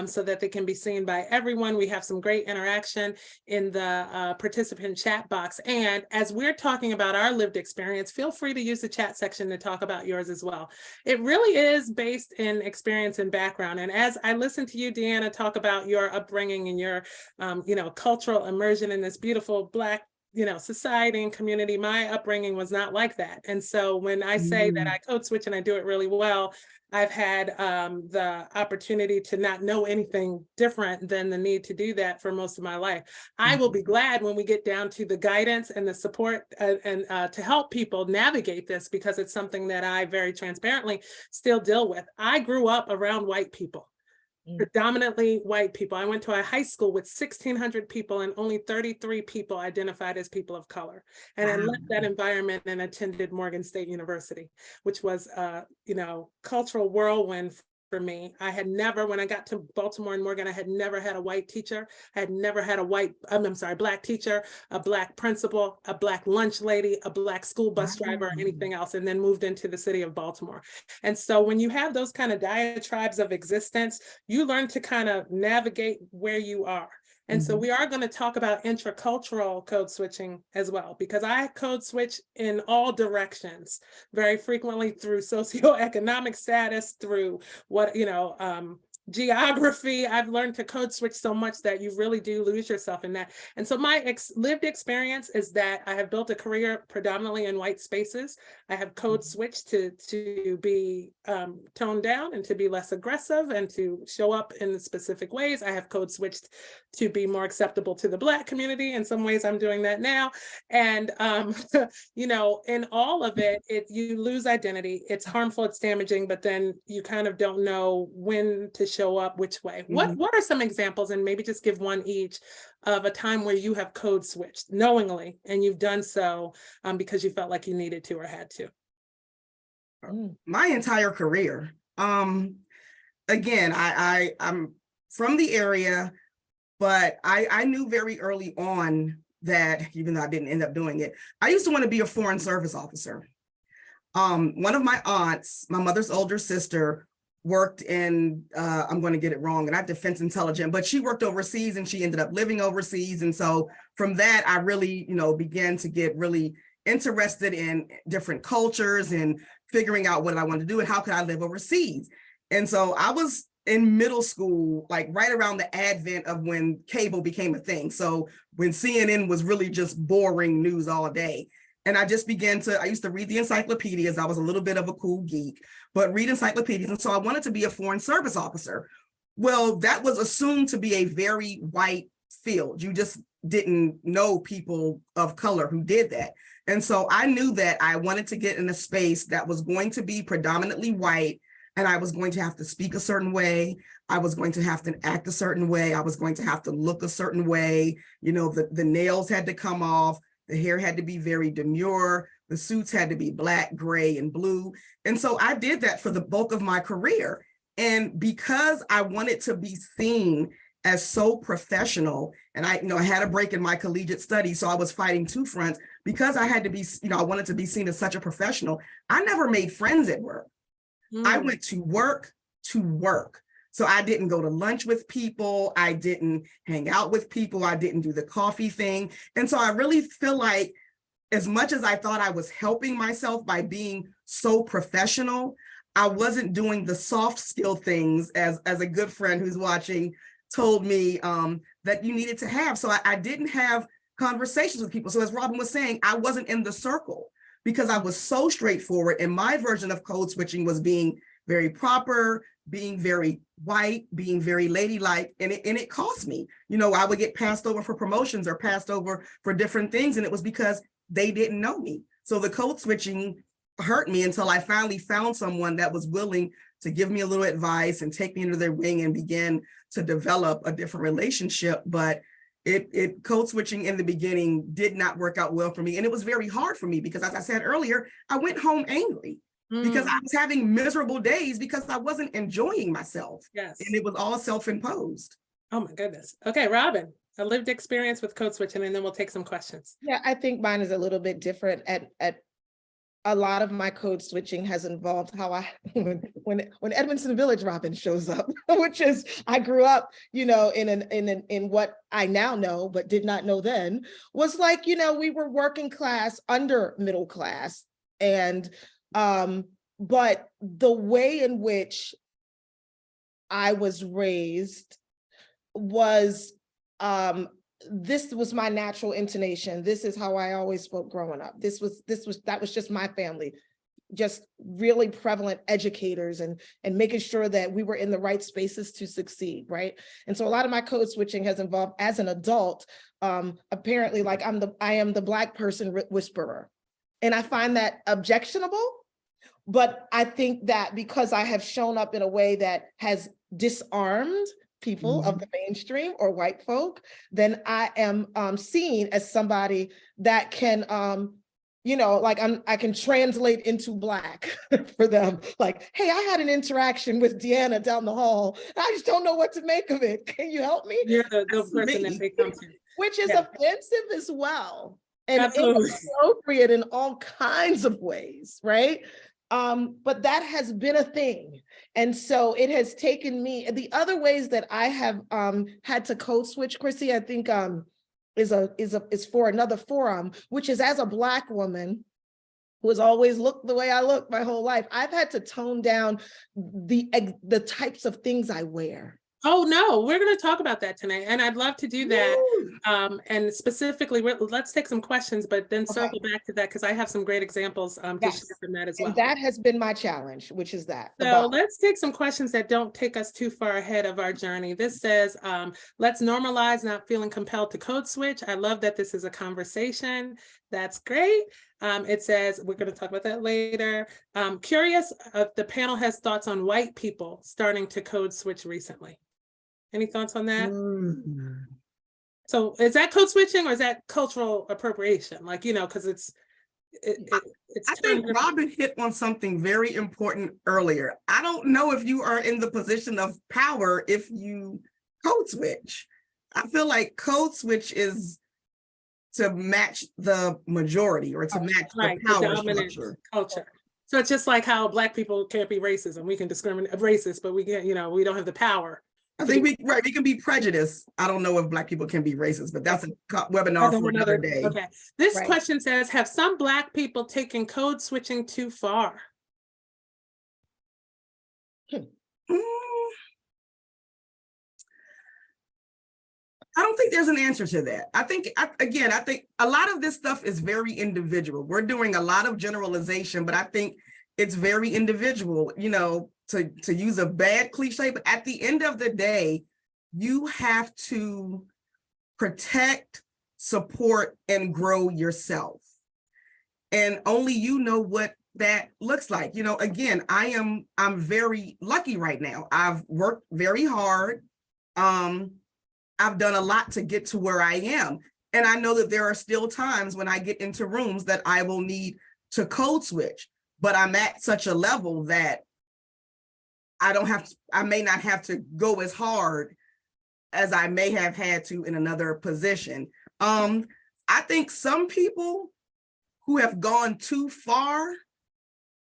so that they can be seen by everyone. We have some great interaction in the participant chat box. And as we're talking about our lived experience, feel free to use the chat section to talk about yours as well. It really is based in experience and background. And as I listen to you, Deanna, talk about your upbringing and your, cultural immersion in this beautiful Black, society and community, my upbringing was not like that. And so when I say that I code switch and I do it really well, I've had the opportunity to not know anything different than the need to do that for most of my life. I will be glad when we get down to the guidance and the support and to help people navigate this, because it's something that I very transparently still deal with. I grew up around white people. Predominantly white people. I went to a high school with 1,600 people and only 33 people identified as people of color. And I left that environment and attended Morgan State University, which was cultural whirlwind for me. I had never, when I got to Baltimore and Morgan, I had never had a white teacher. I had never had a Black teacher, a Black principal, a Black lunch lady, a Black school bus driver, or anything else, and then moved into the city of Baltimore. And so when you have those kind of diatribes of existence, you learn to kind of navigate where you are. And so we are going to talk about intracultural code switching as well, because I code switch in all directions very frequently through socioeconomic status, through what, geography. I've learned to code switch so much that you really do lose yourself in that. And so my lived experience is that I have built a career predominantly in white spaces. I have code switched to be toned down and to be less aggressive and to show up in specific ways. I have code switched to be more acceptable to the Black community. In some ways, I'm doing that now. And, in all of it, you lose identity. It's harmful, it's damaging, but then you kind of don't know when to show up which way. What are some examples, and maybe just give one each, of a time where you have code switched knowingly and you've done so because you felt like you needed to or had to? My entire career. Again, I'm from the area, but I knew very early on that, even though I didn't end up doing it, I used to want to be a foreign service officer. One of my aunts, my mother's older sister, worked in, I'm going to get it wrong, not defense intelligence, but she worked overseas and she ended up living overseas. And so from that, I really, began to get really interested in different cultures and figuring out what I wanted to do and how could I live overseas. And so I was in middle school, like right around the advent of when cable became a thing. So when CNN was really just boring news all day. And I just I used to read the encyclopedias. I was a little bit of a cool geek, but read encyclopedias. And so I wanted to be a foreign service officer. Well, that was assumed to be a very white field. You just didn't know people of color who did that. And so I knew that I wanted to get in a space that was going to be predominantly white. and I was going to have to speak a certain way. I was going to have to act a certain way. I was going to have to look a certain way. You know, the nails had to come off. The hair had to be very demure. The suits had to be black, gray, and blue. And so I did that for the bulk of my career. And because I wanted to be seen as so professional, and I had a break in my collegiate studies, so I was fighting two fronts. Because I had to be, I wanted to be seen as such a professional, I never made friends at work. I went to work to work. So I didn't go to lunch with people. I didn't hang out with people. I didn't do the coffee thing. And so I really feel like, as much as I thought I was helping myself by being so professional, I wasn't doing the soft skill things, as a good friend who's watching told me that you needed to have. So I didn't have conversations with people. So as Robin was saying, I wasn't in the circle because I was so straightforward. And my version of code switching was being very proper, being very white, being very ladylike, and it cost me. I would get passed over for promotions or passed over for different things, and it was because they didn't know me. So the code switching hurt me until I finally found someone that was willing to give me a little advice and take me under their wing and begin to develop a different relationship. But it code switching in the beginning did not work out well for me. And it was very hard for me because, as I said earlier, I went home angry because I was having miserable days because I wasn't enjoying myself. Yes. And it was all self-imposed. Oh my goodness. Okay, Robin, a lived experience with code switching, and then we'll take some questions. Yeah, I think mine is a little bit different. At a lot of my code switching has involved how when Edmondson Village Robin shows up, which is I grew up, in what I now know but did not know then, was like, we were working class, under middle class, and but the way in which I was raised was this was my natural intonation. This is how I always spoke growing up. That was just my family, just really prevalent educators and making sure that we were in the right spaces to succeed, right? And so a lot of my code switching has involved, as an adult, apparently, like I am the Black person whisperer. And I find that objectionable, but I think that because I have shown up in a way that has disarmed people of the mainstream or white folk, then I am seen as somebody that can, I can translate into Black for them. Like, hey, I had an interaction with Deanna down the hall. I just don't know what to make of it. Can you help me? You're the person that they come to. Which is offensive as well. And Absolutely. inappropriate in all kinds of ways, right? But that has been a thing. And so it has taken me, the other ways that I have had to code switch, Chrissy, I think is for another forum, which is, as a Black woman who has always looked the way I look my whole life, I've had to tone down the types of things I wear. Oh, no, we're going to talk about that tonight. And I'd love to do that. And specifically, let's take some questions, but then circle back to that because I have some great examples to share from that as well. And that has been my challenge, which is that. So let's take some questions that don't take us too far ahead of our journey. This says, let's normalize not feeling compelled to code switch. I love that this is a conversation. That's great. It says, we're going to talk about that later. Curious if the panel has thoughts on white people starting to code switch recently. Any thoughts on that? So is that code switching or is that cultural appropriation? Like, because it's I think Robin hit on something very important earlier. I don't know if you are in the position of power if you code switch. I feel like code switch is to match the majority or to match the power structure. Culture. So it's just like how Black people can't be racist and we can discriminate racist, but we can't, we don't have the power. I think we can be prejudiced. I don't know if Black people can be racist, but that's a webinar for another day. Okay. This question says, have some Black people taken code switching too far? I don't think there's an answer to that. I think a lot of this stuff is very individual. We're doing a lot of generalization, but I think it's very individual, to use a bad cliche, but at the end of the day, you have to protect, support, and grow yourself. And only you know what that looks like. You know, again, I'm very lucky right now. I've worked very hard. I've done a lot to get to where I am. And I know that there are still times when I get into rooms that I will need to code switch, but I'm at such a level that I may not have to go as hard as I may have had to in another position. I think some people who have gone too far,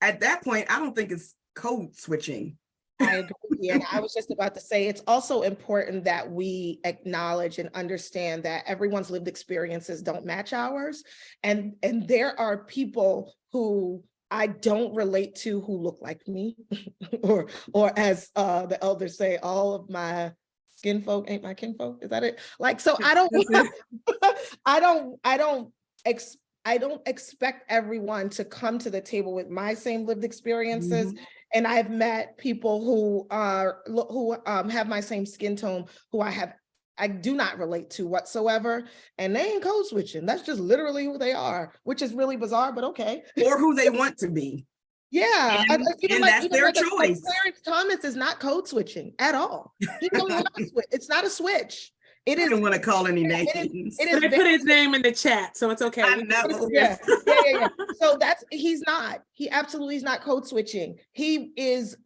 at that point, I don't think it's code switching. I agree. And I was just about to say, it's also important that we acknowledge and understand that everyone's lived experiences don't match ours. And there are people who I don't relate to who look like me, or as the elders say, all of my skin folk ain't my kinfolk. Is that it? Like, so I don't expect everyone to come to the table with my same lived experiences. Mhm. And I've met people who have my same skin tone, who I do not relate to whatsoever, and they ain't code switching. That's just literally who they are, which is really bizarre, but okay. Or who they want to be. Yeah, And that's their choice. Clarence Thomas is not code switching at all. He don't have a switch. It's not a switch. It I is. didn't want to call any names. It But they put his name in the chat, so it's okay. I We- know. Yeah. So he's not. He absolutely is not code switching. He is.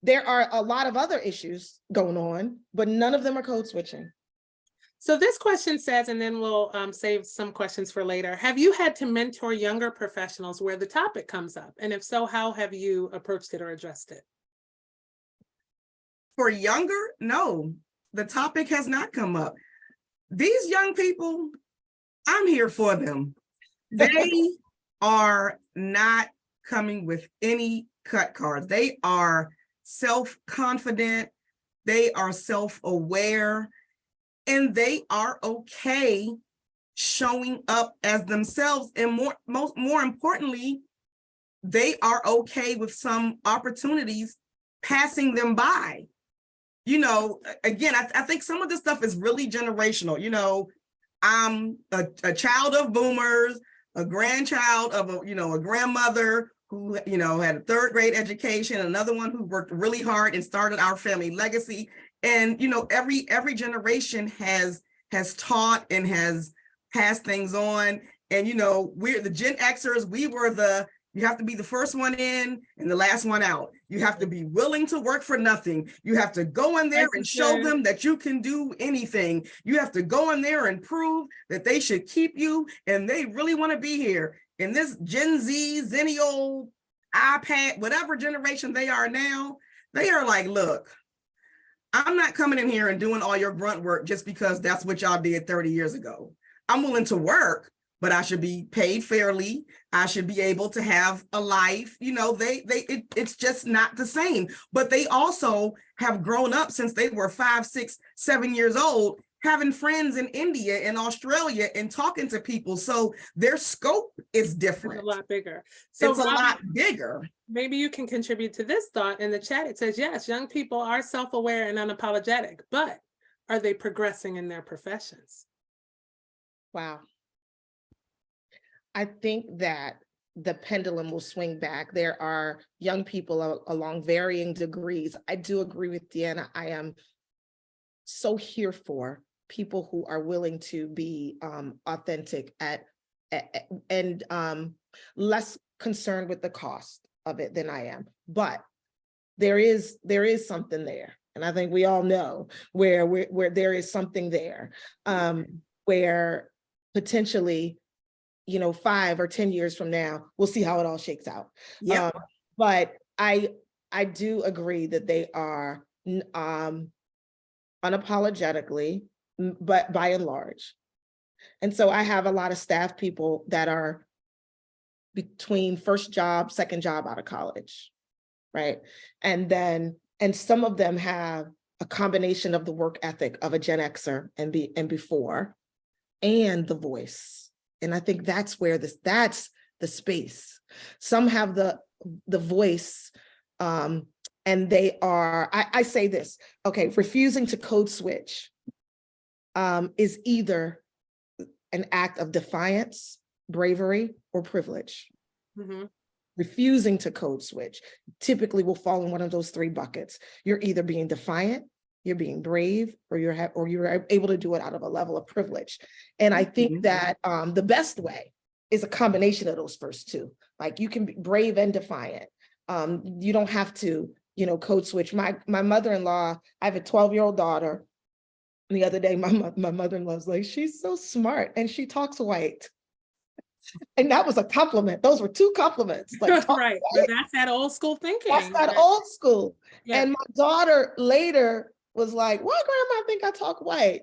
There are a lot of other issues going on, but none of them are code switching. So this question says, and then we'll save some questions for later. Have you had to mentor younger professionals where the topic comes up? And if so, how have you approached it or addressed it? For younger, no, the topic has not come up. These young people, I'm here for them. They are not coming with any cut cards. They are self-confident. They are self-aware. And they are okay showing up as themselves. And more importantly, they are okay with some opportunities passing them by. You know, again, I think some of this stuff is really generational. You know, I'm a child of boomers, a grandchild of a grandmother who, had a third grade education, another one who worked really hard and started our family legacy. And, every generation has taught and has passed things on. And, we're the Gen Xers. You have to be the first one in and the last one out. You have to be willing to work for nothing. You have to go in there and show them that you can do anything. You have to go in there and prove that they should keep you and they really want to be here. And this Gen Z, Zennial, iPad, whatever generation they are now, they are like, look, I'm not coming in here and doing all your grunt work just because that's what y'all did 30 years ago. I'm willing to work, but I should be paid fairly. I should be able to have a life. It's just not the same. But they also have grown up since they were 5, 6, 7 years old, having friends in India and Australia and talking to people. So their scope is different. It's a lot bigger. So it's a lot bigger. Maybe you can contribute to this thought in the chat. It says, yes, young people are self-aware and unapologetic, but are they progressing in their professions? Wow. I think that the pendulum will swing back. There are young people along varying degrees. I do agree with Deanna. I am so here for people who are willing to be authentic and less concerned with the cost of it than I am. But there is something there. And I think we all know where there is something there, where potentially, 5 or 10 years from now, we'll see how it all shakes out. Yeah. But I do agree that they are unapologetically, but by and large. And so I have a lot of staff people that are between first job, second job out of college, right? And some of them have a combination of the work ethic of a Gen Xer and before, and the voice. And I think that's where that's the space. Some have the voice, and they are, I say this, okay, refusing to code switch is either an act of defiance, bravery, or privilege. Mm-hmm. refusing to code switch typically will fall in one of those three buckets. You're either being defiant, you're being brave, or you're able to do it out of a level of privilege. And I think that the best way is a combination of those first two. Like you can be brave and defiant. You don't have to, code switch. My mother-in-law, I have a 12-year-old daughter. And the other day, my mother-in-law was like, she's so smart and she talks white. And that was a compliment. Those were two compliments. Like, right. But that's that old school thinking. That's that old school. Yeah. And my daughter later was like, why grandma think I talk white?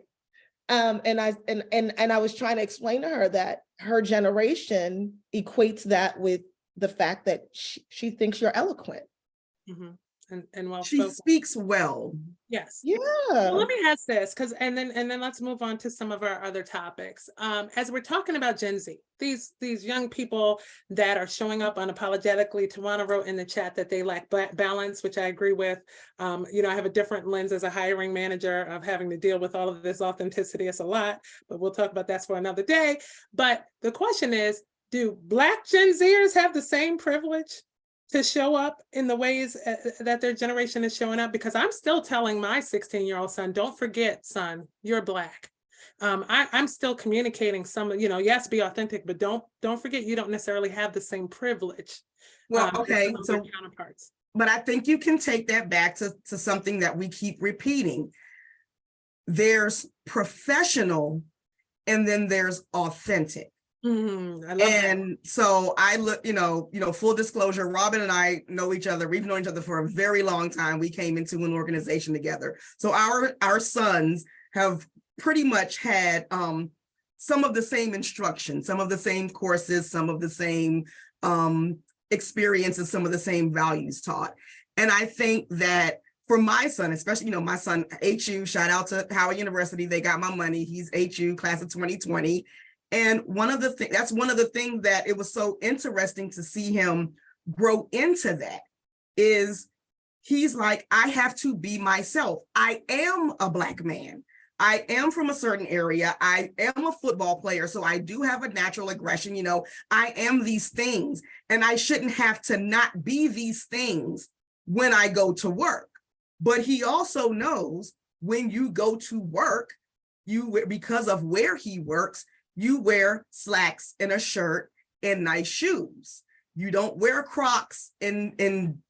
And I was trying to explain to her that her generation equates that with the fact that she thinks you're eloquent. Mm-hmm. And well, she speaks well. Yes. Yeah. Well, let me ask this, and then let's move on to some of our other topics. As we're talking about Gen Z, these young people that are showing up unapologetically. Tawana wrote in the chat that they lack balance, which I agree with. I have a different lens as a hiring manager of having to deal with all of this authenticity. It's a lot, but we'll talk about that for another day. But the question is, do Black Gen Zers have the same privilege to show up in the ways that their generation is showing up? Because I'm still telling my 16-year-old son, don't forget, son, you're Black. I'm still communicating some, yes, be authentic, but don't forget you don't necessarily have the same privilege. Well, okay, so counterparts. But I think you can take that back to something that we keep repeating. There's professional and then there's authentic. I love and that. So I look, full disclosure, Robin and I know each other. We've known each other for a very long time. We came into an organization together. So our sons have pretty much had some of the same instruction, some of the same courses, some of the same experiences, some of the same values taught. And I think that for my son, especially, my son, HU, shout out to Howard University. They got my money. He's HU, class of 2020. And that's one of the things that it was so interesting to see him grow into that is he's like, I have to be myself. I am a Black man. I am from a certain area. I am a football player. So I do have a natural aggression. I am these things and I shouldn't have to not be these things when I go to work. But he also knows when you go to work, because of where he works, you wear slacks and a shirt and nice shoes. You don't wear Crocs in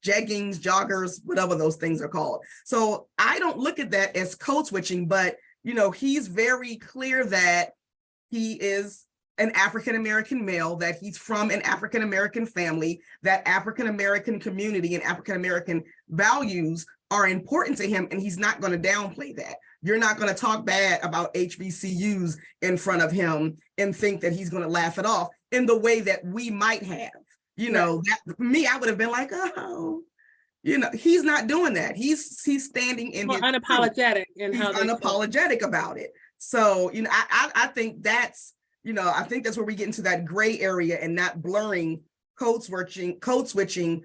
jeggings, joggers, whatever those things are called. So I don't look at that as code switching, but he's very clear that he is an African-American male, that he's from an African-American family, that African-American community and African-American values are important to him, and he's not going to downplay that. You're not going to talk bad about HBCUs in front of him and think that he's going to laugh it off in the way that we might have. I would have been like, oh, he's not doing that. He's standing in his unapologetic and he's unapologetic about it. So, I think that's, I think that's where we get into that gray area and not blurring code switching,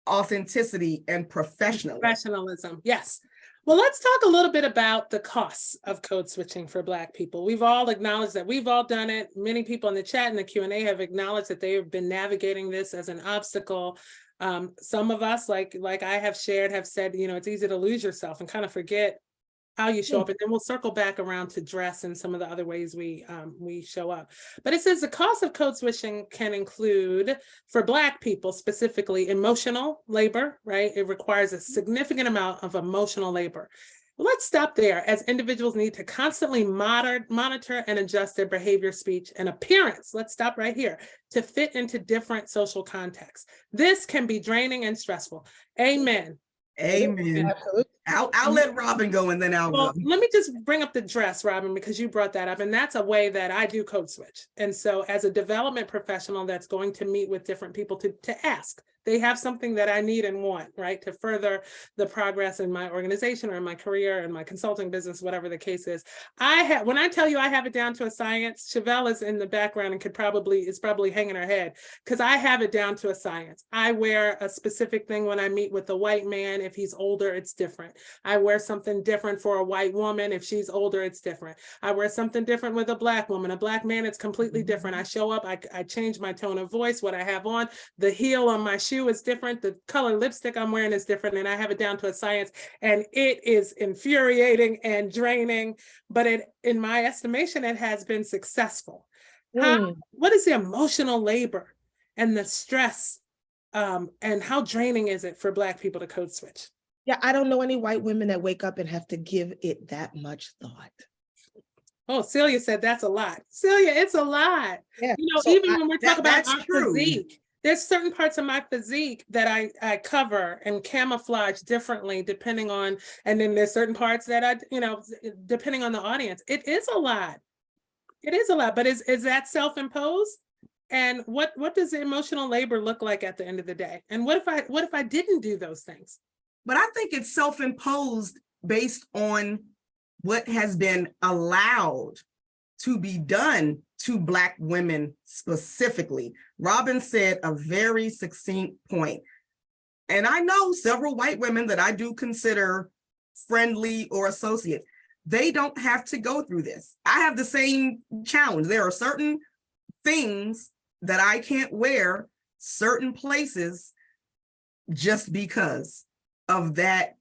authenticity and professionalism. Yes. Well, let's talk a little bit about the costs of code switching for Black people. We've all acknowledged that we've all done it. Many people in the chat and the Q&A have acknowledged that they have been navigating this as an obstacle. Some of us, like I have shared, have said, it's easy to lose yourself and kind of forget how you show up. And then we'll circle back around to dress and some of the other ways we show up. But it says the cost of code switching can include, for Black people specifically, emotional labor, right? It requires a significant amount of emotional labor. Let's stop there, as individuals need to constantly monitor and adjust their behavior, speech, and appearance. Let's stop right here, to fit into different social contexts. This can be draining and stressful. Amen. Amen. I'll let Robin go and then I'll go. Let me just bring up the dress, Robin, because you brought that up. And that's a way that I do code switch. And so as a development professional that's going to meet with different people to ask they have something that I need and want, right, to further the progress in my organization or in my career and my consulting business, whatever the case is. When I tell you I have it down to a science, Chevelle is in the background and is probably hanging her head, because I have it down to a science. I wear a specific thing when I meet with a white man. If he's older, it's different. I wear something different for a white woman. If she's older, it's different. I wear something different with a Black woman. A Black man, it's completely different. I show up, I change my tone of voice, what I have on. The heel on my shoe is different. The color lipstick I'm wearing is different, and I have it down to a science. And it is infuriating and draining, but in my estimation, it has been successful. What is the emotional labor and the stress, and how draining is it for Black people to code switch? Yeah, I don't know any white women that wake up and have to give it that much thought. Oh, Celia said that's a lot. Celia, it's a lot. Yeah. You know, So even when we're talking about our true. physique, there's certain parts of my physique that I cover and camouflage differently depending on, and then there's certain parts that I, depending on the audience. It is a lot. It is a lot, but is that self-imposed? And what does the emotional labor look like at the end of the day? And what if I didn't do those things? But I think it's self-imposed based on what has been allowed to be done to Black women specifically. Robin said a very succinct point. And I know several white women that I do consider friendly or associate. They don't have to go through this. I have the same challenge. There are certain things that I can't wear certain places just because of that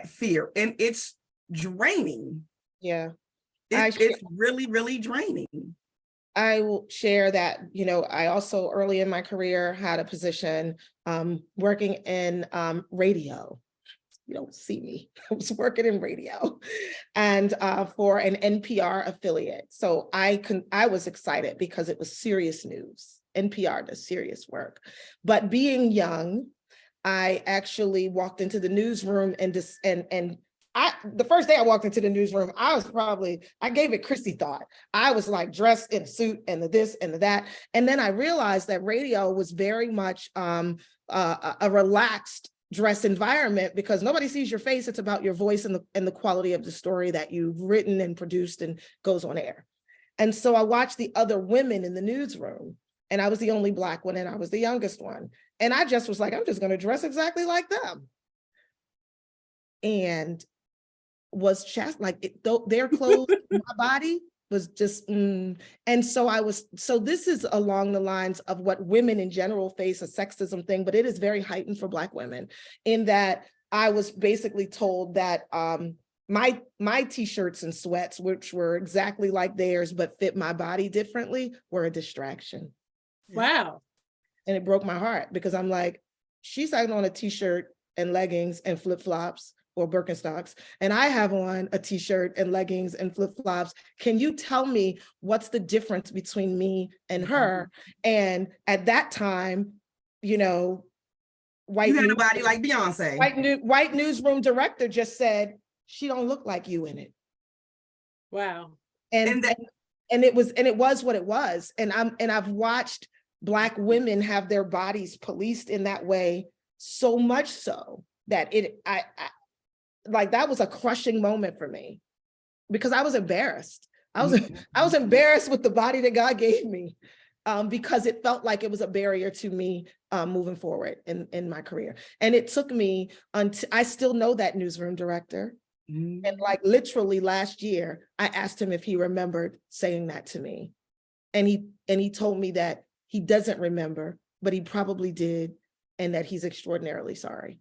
fear. And it's draining. Yeah. It's really, really draining. I will share that, I also early in my career had a position working in radio. You don't see me. I was working in radio and for an NPR affiliate. So I was excited because it was serious news. NPR does serious work. But being young, I actually walked into the newsroom the first day I walked into the newsroom, I gave it Chrissy thought. I was like dressed in a suit and the this and the that. And then I realized that radio was very much a relaxed dress environment because nobody sees your face. It's about your voice and the quality of the story that you've written and produced and goes on air. And so I watched the other women in the newsroom, and I was the only Black one and I was the youngest one. And I just was like, I'm just going to dress exactly like them. And was just like their clothes, my body was just, And so this is along the lines of what women in general face, a sexism thing, but it is very heightened for Black women in that I was basically told that my t-shirts and sweats, which were exactly like theirs, but fit my body differently, were a distraction. Wow. And it broke my heart because I'm like, she's having on a t-shirt and leggings and flip-flops or Birkenstocks, and I have on a t-shirt and leggings and flip-flops. Can you tell me what's the difference between me and her? And at that time, white You had a body like Beyonce. White newsroom director just said, she don't look like you in it. Wow. And it was what it was. And I've watched Black women have their bodies policed in that way, so much so that that was a crushing moment for me because I was embarrassed. I was embarrassed with the body that God gave me because it felt like it was a barrier to me moving forward in my career. And it took me until I still know that newsroom director. And like literally last year, I asked him if he remembered saying that to me. And he told me that he doesn't remember, but he probably did, and that he's extraordinarily sorry.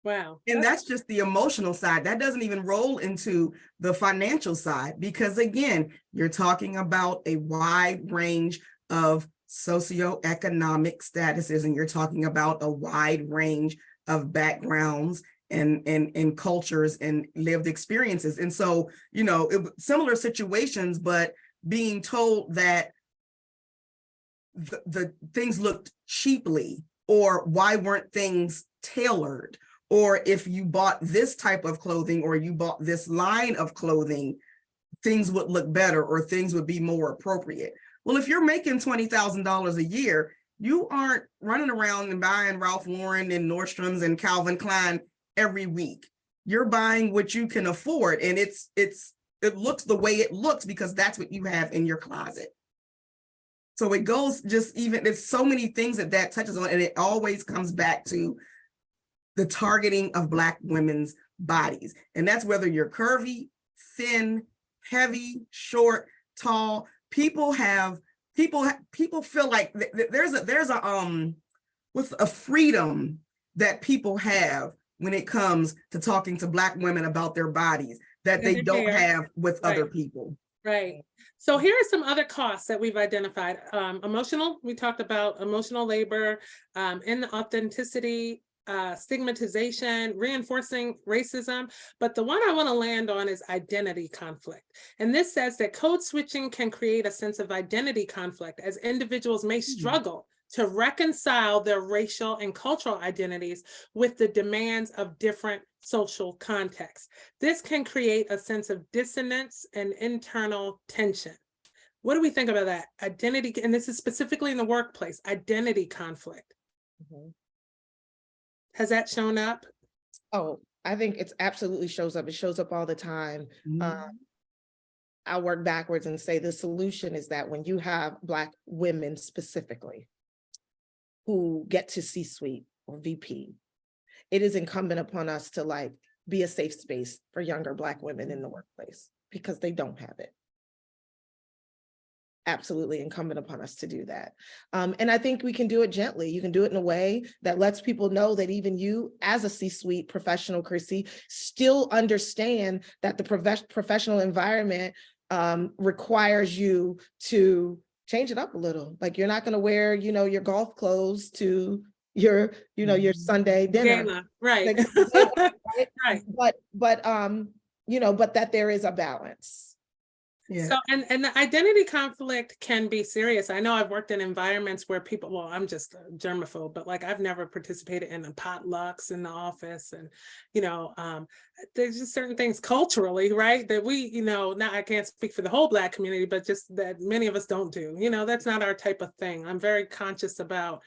Wow. And that's just the emotional side. That doesn't even roll into the financial side, because again, you're talking about a wide range of socioeconomic statuses, and you're talking about a wide range of backgrounds and cultures and lived experiences. And so, similar situations, but being told that the things looked cheaply, or why weren't things tailored? Or if you bought this type of clothing or you bought this line of clothing, things would look better or things would be more appropriate. Well, if you're making $20,000 a year You aren't running around and buying Ralph Lauren and Nordstrom's and Calvin Klein every week. You're buying what you can afford, and it looks the way it looks because that's what you have in your closet. So it goes just even, there's so many things that touches on, and it always comes back to the targeting of Black women's bodies. And that's whether you're curvy, thin, heavy, short, tall. People feel like there's a freedom that people have when it comes to talking to Black women about their bodies that they don't have with other people. Right. So here are some other costs that we've identified. Emotional, we talked about emotional labor, inauthenticity, stigmatization, reinforcing racism. But the one I want to land on is identity conflict. And this says that code switching can create a sense of identity conflict as individuals may struggle to reconcile their racial and cultural identities with the demands of different social contexts. This can create a sense of dissonance and internal tension. What do we think about that? Identity, and this is specifically in the workplace, identity conflict. Mm-hmm. Has that shown up? Oh, I think it absolutely shows up. It shows up all the time. I'll work backwards and say the solution is that when you have Black women specifically who get to C-suite or VP, it is incumbent upon us to be a safe space for younger Black women in the workplace because they don't have it. Absolutely incumbent upon us to do that. And I think we can do it gently. You can do it in a way that lets people know that even you as a C-suite professional, Chrissy, still understand that the professional environment requires you to change it up a little. Like you're not gonna wear, your golf clothes to your Sunday dinner. Gala, right. Right. But that there is a balance. Yeah. So, and the identity conflict can be serious. I know I've worked in environments where people, well, I'm just a germaphobe, but I've never participated in the potlucks in the office. And, there's just certain things culturally, right, that we, now I can't speak for the whole Black community, but just that many of us don't do, that's not our type of thing. I'm very conscious about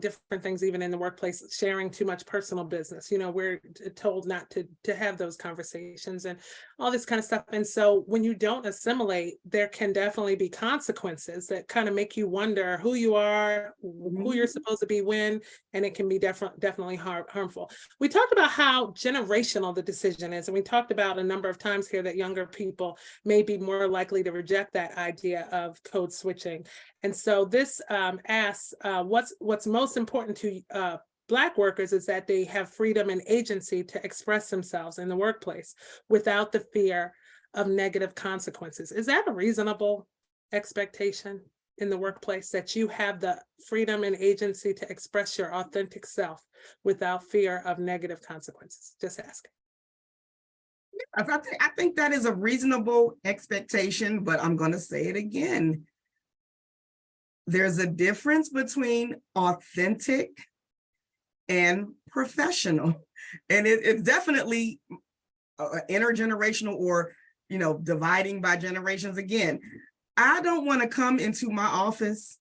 different things, even in the workplace, sharing too much personal business. We're told not to have those conversations and all this kind of stuff. And so when you don't assimilate, there can definitely be consequences that kind of make you wonder who you are, who you're supposed to be when, and it can be definitely harmful. We talked about how generational the decision is, and we talked about a number of times here that younger people may be more likely to reject that idea of code switching. And so this asks what's most important to Black workers is that they have freedom and agency to express themselves in the workplace without the fear of negative consequences. Is that a reasonable expectation in the workplace, that you have the freedom and agency to express your authentic self without fear of negative consequences? Just asking. I think that is a reasonable expectation, but I'm going to say it again. There's a difference between authentic and professional. And it's definitely intergenerational or, dividing by generations. Again, I don't want to come into my office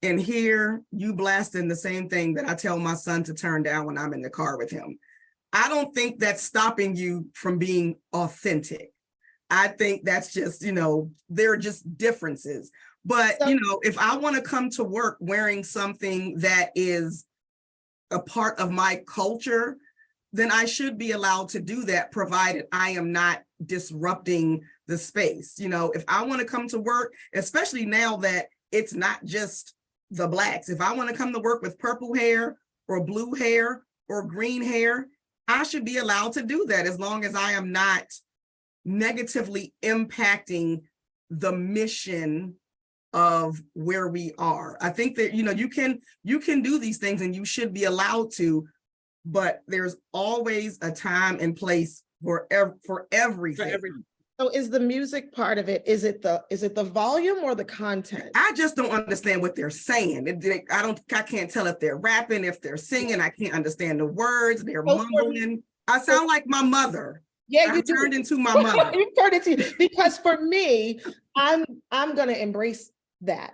and hear you blasting the same thing that I tell my son to turn down when I'm in the car with him. I don't think that's stopping you from being authentic. I think that's just, there are just differences. But, if I want to come to work wearing something that is a part of my culture, then I should be allowed to do that, provided I am not disrupting the space. If I want to come to work, especially now that it's not just the Blacks, if I want to come to work with purple hair or blue hair or green hair, I should be allowed to do that as long as I am not negatively impacting the mission of where we are. I think that, you can do these things and you should be allowed to, but there's always a time and place for everything. So is the music part of it, is it the volume or the content? I just don't understand what they're saying. I can't tell if they're rapping, if they're singing. I can't understand the words. They're mumbling. I sound like my mother. Yeah, you turned into my mother. You turned into, because for me, I'm gonna embrace that.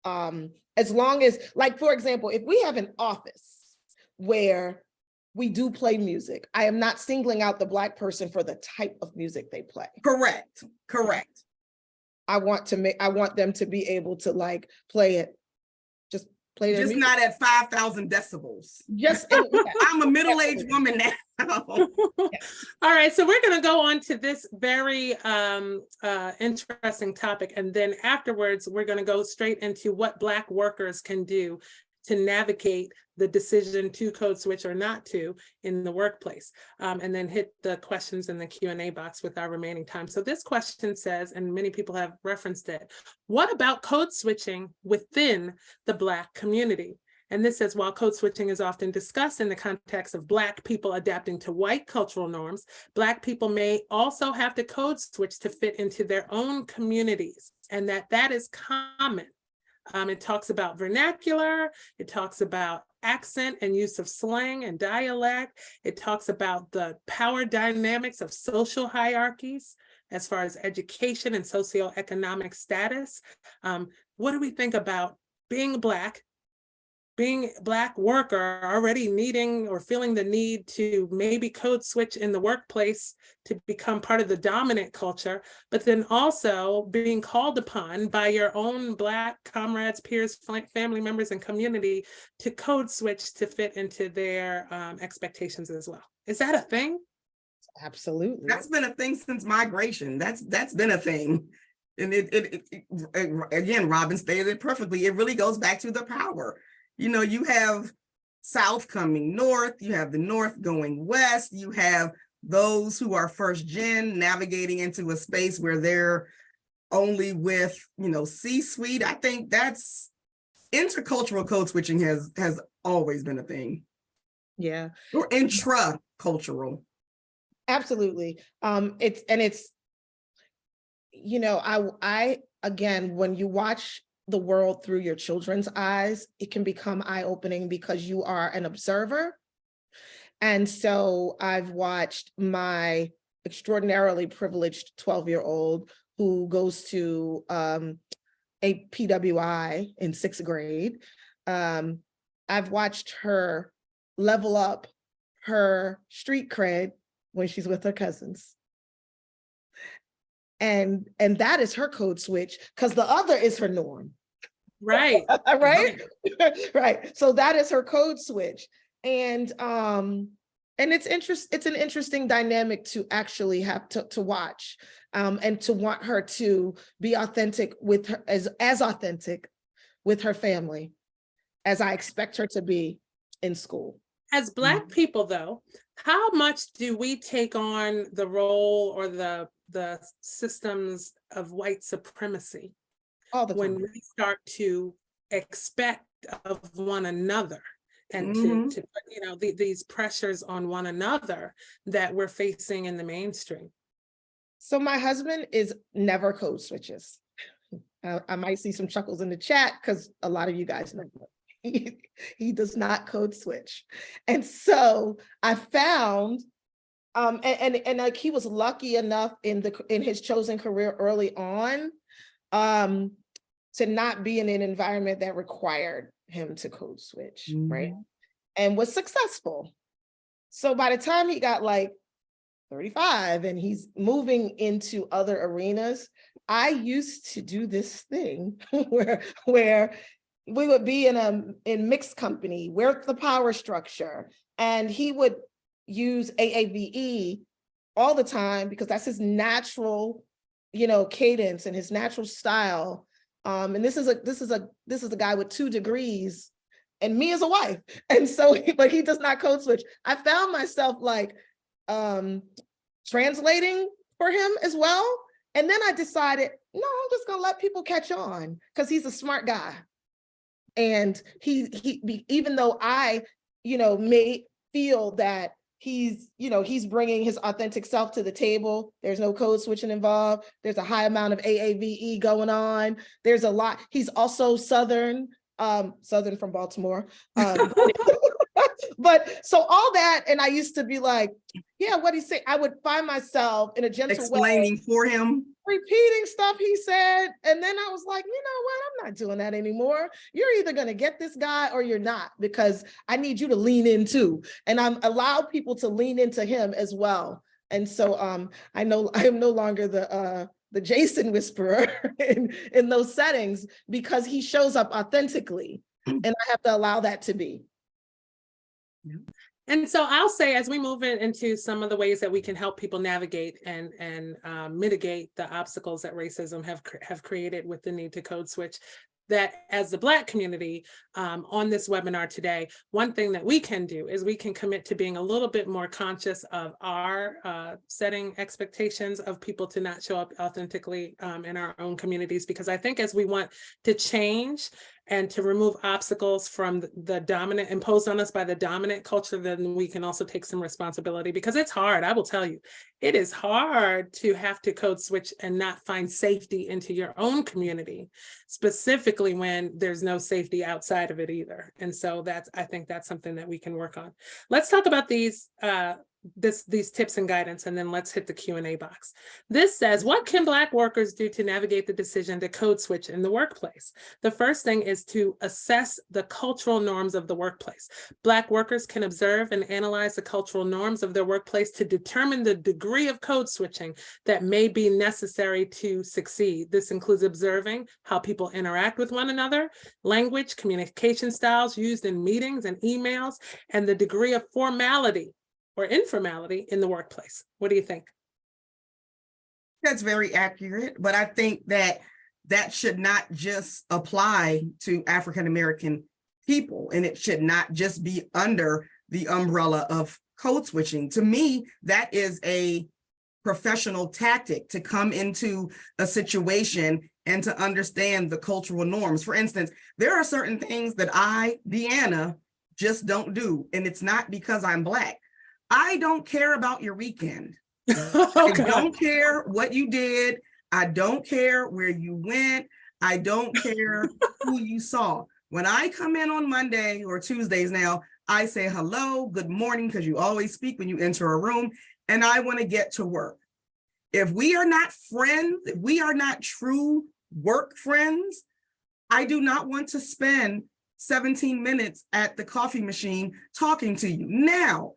as long as, like, for example, if we have an office where we do play music, I am not singling out the Black person for the type of music they play. Correct. I want them to be able to like play it, just play their Just music. not at 5,000 decibels. Just I'm a middle-aged woman now. All right, so we're going to go on to this very interesting topic, and then afterwards we're going to go straight into what Black workers can do to navigate the decision to code switch or not to in the workplace, and then hit the questions in the Q&A box with our remaining time. So this question says, and many people have referenced it, what about code switching within the Black community? And this says, while code switching is often discussed in the context of Black people adapting to white cultural norms, Black people may also have to code switch to fit into their own communities, and that is common. It talks about vernacular, it talks about accent and use of slang and dialect. It talks about the power dynamics of social hierarchies as far as education and socioeconomic status. What do we think about being Black worker already needing or feeling the need to maybe code switch in the workplace to become part of the dominant culture, but then also being called upon by your own Black comrades, peers, family members, and community to code switch to fit into their expectations as well? Is that a thing? Absolutely. That's been a thing since migration. That's been a thing. And it again, Robin stated it perfectly. It really goes back to the power. You know, you have South coming North, you have the North going West, you have those who are first gen navigating into a space where they're only with, you know, C-suite. I think that's intercultural code switching has always been a thing. Yeah. Or intra-cultural. Absolutely. It's, you know, I again, when you watch the world through your children's eyes, it can become eye-opening because you are an observer. And so I've watched my extraordinarily privileged 12-year-old who goes to a PWI in 6th grade. I've watched her level up her street cred when she's with her cousins. And that is her code switch, because the other is her norm. Right. Right. Right. So that is her code switch. And it's an interesting dynamic to actually have to watch, and to want her to be authentic with her, as authentic with her family as I expect her to be in school. As Black people, though, how much do we take on the role or the systems of white supremacy All the time. when we start to expect of one another and to put, you know, these pressures on one another that we're facing in the mainstream? So my husband is never code switches. I might see some chuckles in the chat because a lot of you guys know he does not code switch. And so I found, and like he was lucky enough in his chosen career early on, to not be in an environment that required him to code switch, right? And was successful. So by the time he got like 35 and he's moving into other arenas, I used to do this thing where we would be in mixed company, where's the power structure? And he would use AAVE all the time because that's his natural, you know, cadence and his natural style. And this is a guy with 2 degrees and me as a wife. And so, but he does not code switch. I found myself like translating for him as well. And then I decided, no, I'm just gonna let people catch on because he's a smart guy. And he even though I, you know, may feel that he's bringing his authentic self to the table. There's no code switching involved. There's a high amount of AAVE going on. There's a lot. He's also Southern from Baltimore. But so all that, and I used to be like, yeah, what he say? I would find myself in a gentle explaining way, for him. repeating stuff he said. And then I was like, you know what? I'm not doing that anymore. You're either going to get this guy or you're not, because I need you to lean in too. And I'm allowed people to lean into him as well. And so I know I am no longer the Jason whisperer in those settings, because he shows up authentically. And I have to allow that to be. And so I'll say, as we move into some of the ways that we can help people navigate and mitigate the obstacles that racism have created with the need to code switch, that as the Black community on this webinar today, one thing that we can do is we can commit to being a little bit more conscious of our setting expectations of people to not show up authentically in our own communities, because I think as we want to change and to remove obstacles from the dominant, imposed on us by the dominant culture, then we can also take some responsibility, because it's hard. I will tell you, it is hard to have to code switch and not find safety into your own community, specifically when there's no safety outside of it either. And so I think that's something that we can work on. Let's talk about these tips and guidance, and then let's hit the Q&A box. This says, what can Black workers do to navigate the decision to code switch in the workplace? The first thing is to assess the cultural norms of the workplace. Black workers can observe and analyze the cultural norms of their workplace to determine the degree of code switching that may be necessary to succeed. This includes observing how people interact with one another, language, communication styles used in meetings and emails, and the degree of formality or informality in the workplace. What do you think? That's very accurate, but I think that should not just apply to African-American people, and it should not just be under the umbrella of code switching. To me, that is a professional tactic to come into a situation and to understand the cultural norms. For instance, there are certain things that I, Deanna, just don't do, and it's not because I'm Black. I don't care about your weekend. I don't care what you did. I don't care where you went. I don't care who you saw. When I come in on Monday or Tuesdays now, I say hello, good morning, because you always speak when you enter a room, and I want to get to work. If we are not friends, if we are not true work friends, I do not want to spend 17 minutes at the coffee machine talking to you. Now,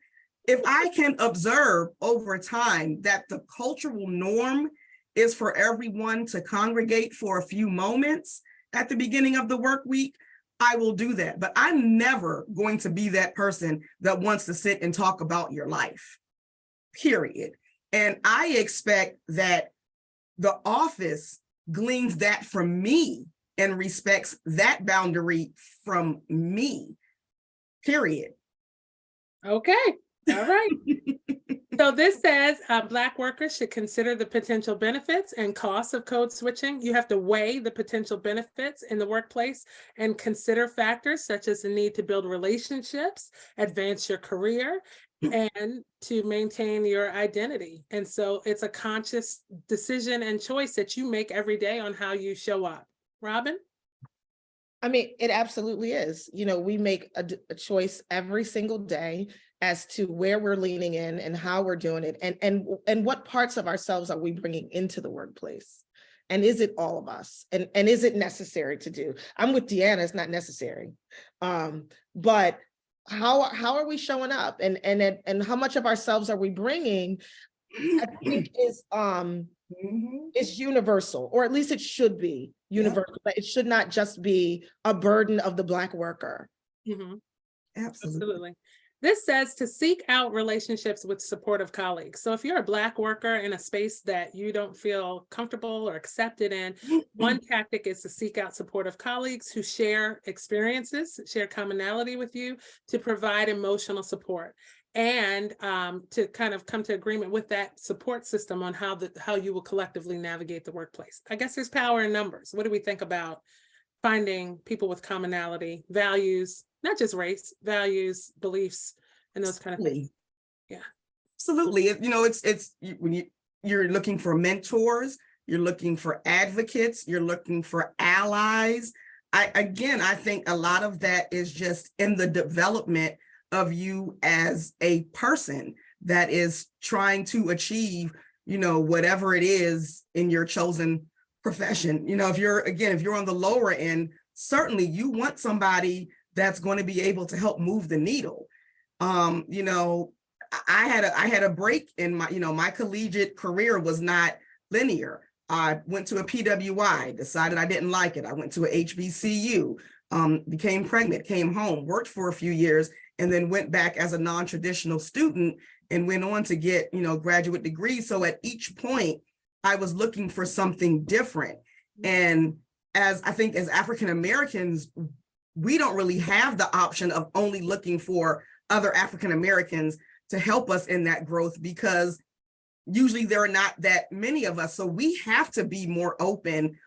if I can observe over time that the cultural norm is for everyone to congregate for a few moments at the beginning of the work week, I will do that. But I'm never going to be that person that wants to sit and talk about your life, period. And I expect that the office gleans that from me and respects that boundary from me, period. Okay. All right. So this says Black workers should consider the potential benefits and costs of code switching. You have to weigh the potential benefits in the workplace and consider factors such as the need to build relationships, advance your career, and to maintain your identity. And so it's a conscious decision and choice that you make every day on how you show up. Robin? I mean, it absolutely is. You know, we make a choice every single day as to where we're leaning in and how we're doing it, and what parts of ourselves are we bringing into the workplace, and is it all of us, and is it necessary to do? I'm with Deanna, it's not necessary, but how are we showing up, and how much of ourselves are we bringing? I think is universal, or at least it should be universal. But it should not just be a burden of the Black worker. Mm-hmm. Absolutely. This says to seek out relationships with supportive colleagues. So if you're a Black worker in a space that you don't feel comfortable or accepted in, one tactic is to seek out supportive colleagues who share experiences, share commonality with you, to provide emotional support, and to kind of come to agreement with that support system on how you will collectively navigate the workplace. I guess there's power in numbers. What do we think about finding people with commonality, values, not just race, values, beliefs, and those kind of things? Yeah, absolutely. You know, it's when you're looking for mentors, you're looking for advocates, you're looking for allies. I think a lot of that is just in the development of you as a person that is trying to achieve whatever it is in your chosen profession. If you're on the lower end, certainly you want somebody that's going to be able to help move the needle. I had a break in my collegiate career was not linear. I went to a PWI, decided I didn't like it. I went to a HBCU, became pregnant, came home, worked for a few years, and then went back as a non-traditional student and went on to get, graduate degrees. So at each point, I was looking for something different. And as African Americans, we don't really have the option of only looking for other African Americans to help us in that growth, because usually there are not that many of us. So we have to be more open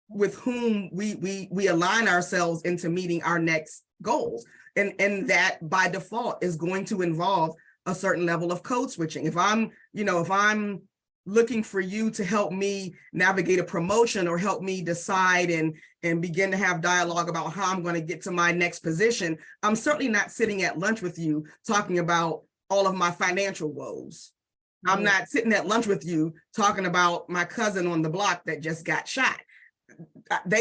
with whom we align ourselves into meeting our next goals. And that by default is going to involve a certain level of code switching. If I'm looking for you to help me navigate a promotion or help me decide and begin to have dialogue about how I'm going to get to my next position, I'm certainly not sitting at lunch with you talking about all of my financial woes. I'm not sitting at lunch with you talking about my cousin on the block that just got shot.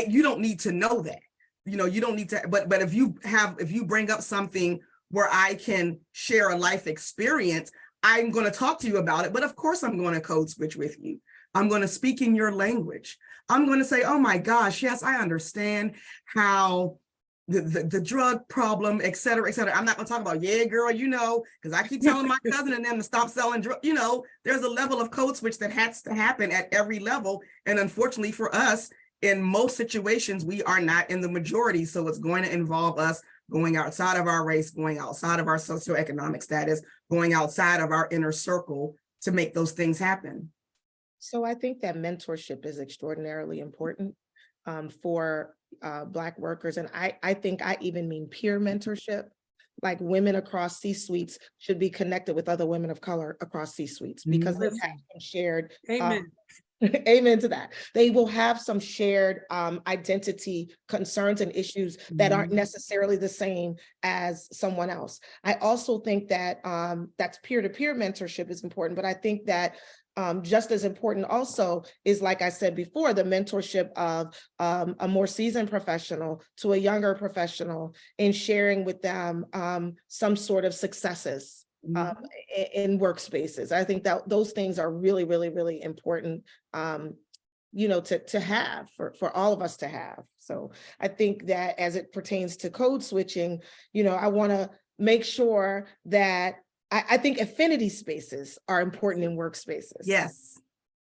You don't need to know that. You don't need to, but if you bring up something where I can share a life experience, I'm going to talk to you about it. But of course, I'm going to code switch with you. I'm going to speak in your language. I'm going to say, oh my gosh, yes, I understand how the drug problem, et cetera, et cetera. I'm not going to talk about, yeah, girl, because I keep telling my cousin and them to stop selling drugs. There's a level of code switch that has to happen at every level. And unfortunately for us, in most situations, we are not in the majority. So it's going to involve us going outside of our race, going outside of our socioeconomic status, going outside of our inner circle to make those things happen. So I think that mentorship is extraordinarily important for Black workers. And I think I even mean peer mentorship, like women across C-suites should be connected with other women of color across C-suites because they have some shared Amen. Amen to that. They will have some shared identity concerns and issues that aren't necessarily the same as someone else. I also think that that's peer-to-peer mentorship is important, but I think that just as important also is, like I said before, the mentorship of a more seasoned professional to a younger professional in sharing with them some sort of successes in workspaces. I think that those things are really, really, really important, to have for all of us to have. So I think that as it pertains to code switching, I want to make sure that I think affinity spaces are important in workspaces. Yes.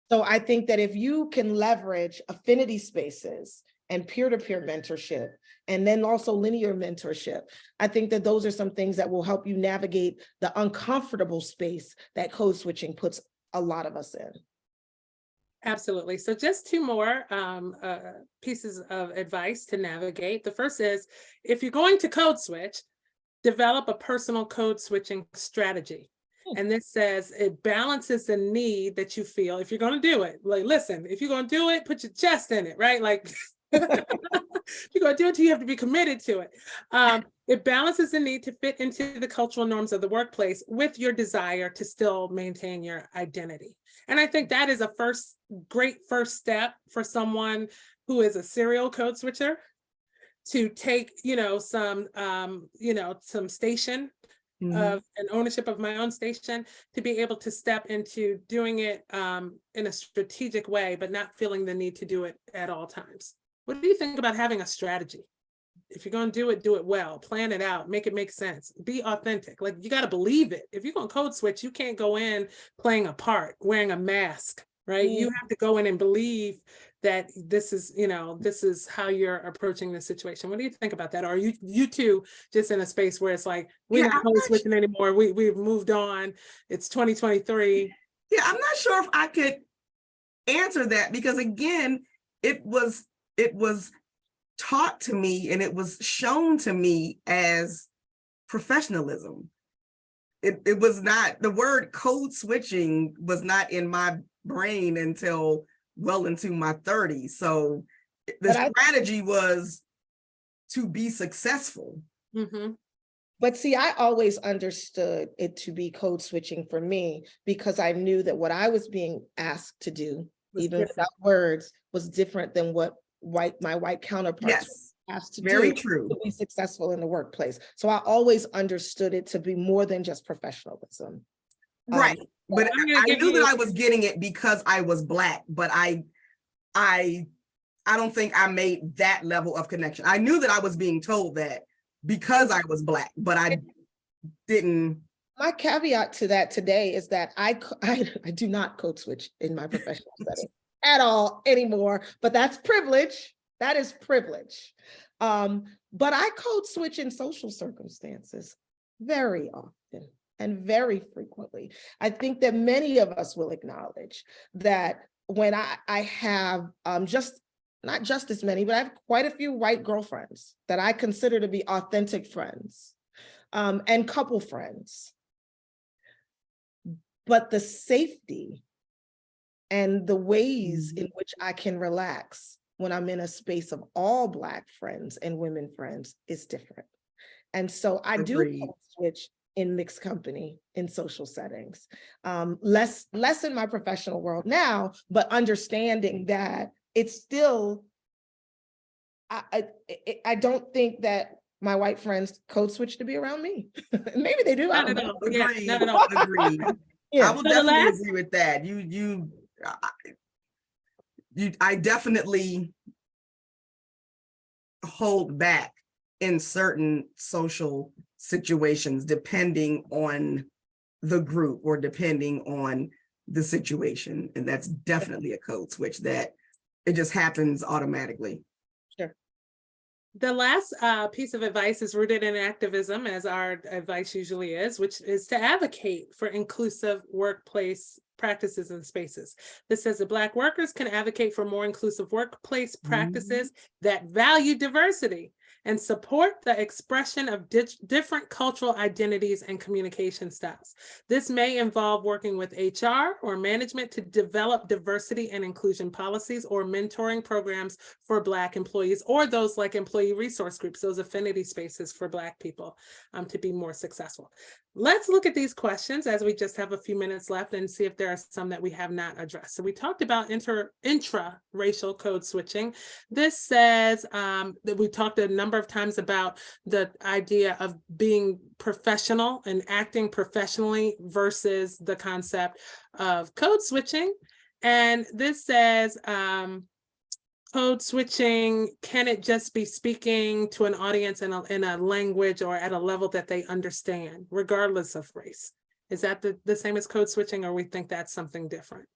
So I think that if you can leverage affinity spaces and peer-to-peer mentorship, and then also linear mentorship, I think that those are some things that will help you navigate the uncomfortable space that code switching puts a lot of us in. Absolutely. So just two more pieces of advice to navigate. The first is, if you're going to code switch, develop a personal code switching strategy. And this says it balances the need that you feel if you're going to do it. Like, listen, if you're going to do it, put your chest in it, right? Like, if you're going to do it, you have to be committed to it. It balances the need to fit into the cultural norms of the workplace with your desire to still maintain your identity. And I think that is a great first step for someone who is a serial code switcher, to take, some station of an ownership of my own station, to be able to step into doing it in a strategic way, but not feeling the need to do it at all times. What do you think about having a strategy? If you're going to do it well, plan it out, make it make sense, be authentic. Like, you got to believe it. If you're going to code switch, you can't go in playing a part, wearing a mask, right? You have to go in and believe that this is how you're approaching the situation. What do you think about that? Or are you two just in a space where it's like, we're not code switching anymore, we've moved on, it's 2023? Yeah, I'm not sure if I could answer that, because again, it was taught to me and it was shown to me as professionalism. It was not, the word code switching was not in my brain until well into my 30s. So the strategy was to be successful. But see, I always understood it to be code switching for me because I knew that what I was being asked to do, Was even different. without words, was different than what my white counterparts Yes, were asked to very do true. to be successful in the workplace. So I always understood it to be more than just professionalism. Right. But I'm gonna I give knew that you- I was getting it because I was Black, but I don't think I made that level of connection. I knew that I was being told that because I was Black, but I didn't. My caveat to that today is that I do not code switch in my professional setting at all anymore, but that's privilege. That is privilege. But I code switch in social circumstances very often and very frequently. I think that many of us will acknowledge that when I have not just as many, but I have quite a few white girlfriends that I consider to be authentic friends, and couple friends. But the safety and the ways in which I can relax when I'm in a space of all Black friends and women friends is different. And so I do code switch in mixed company in social settings, less in my professional world now, but understanding that it's still, I don't think that my white friends code switch to be around me. Maybe they do. I Not don't at know. all. Yeah, Agreed. not at all. Agreed. Yeah. I will So the definitely last- agree with that. I definitely hold back in certain social situations, depending on the group or depending on the situation. And that's definitely a code switch that it just happens automatically. Sure. The last piece of advice is rooted in activism, as our advice usually is, which is to advocate for inclusive workplace practices and spaces. This says that Black workers can advocate for more inclusive workplace practices that value diversity and support the expression of different cultural identities and communication styles. This may involve working with HR or management to develop diversity and inclusion policies or mentoring programs for Black employees or those like employee resource groups, those affinity spaces for Black people to be more successful. Let's look at these questions as we just have a few minutes left and see if there are some that we have not addressed. So we talked about intra-racial code switching. This says that we talked a number of times about the idea of being professional and acting professionally versus the concept of code switching. And this says, code switching, can it just be speaking to an audience in a language or at a level that they understand, regardless of race? Is that the same as code switching, or we think that's something different?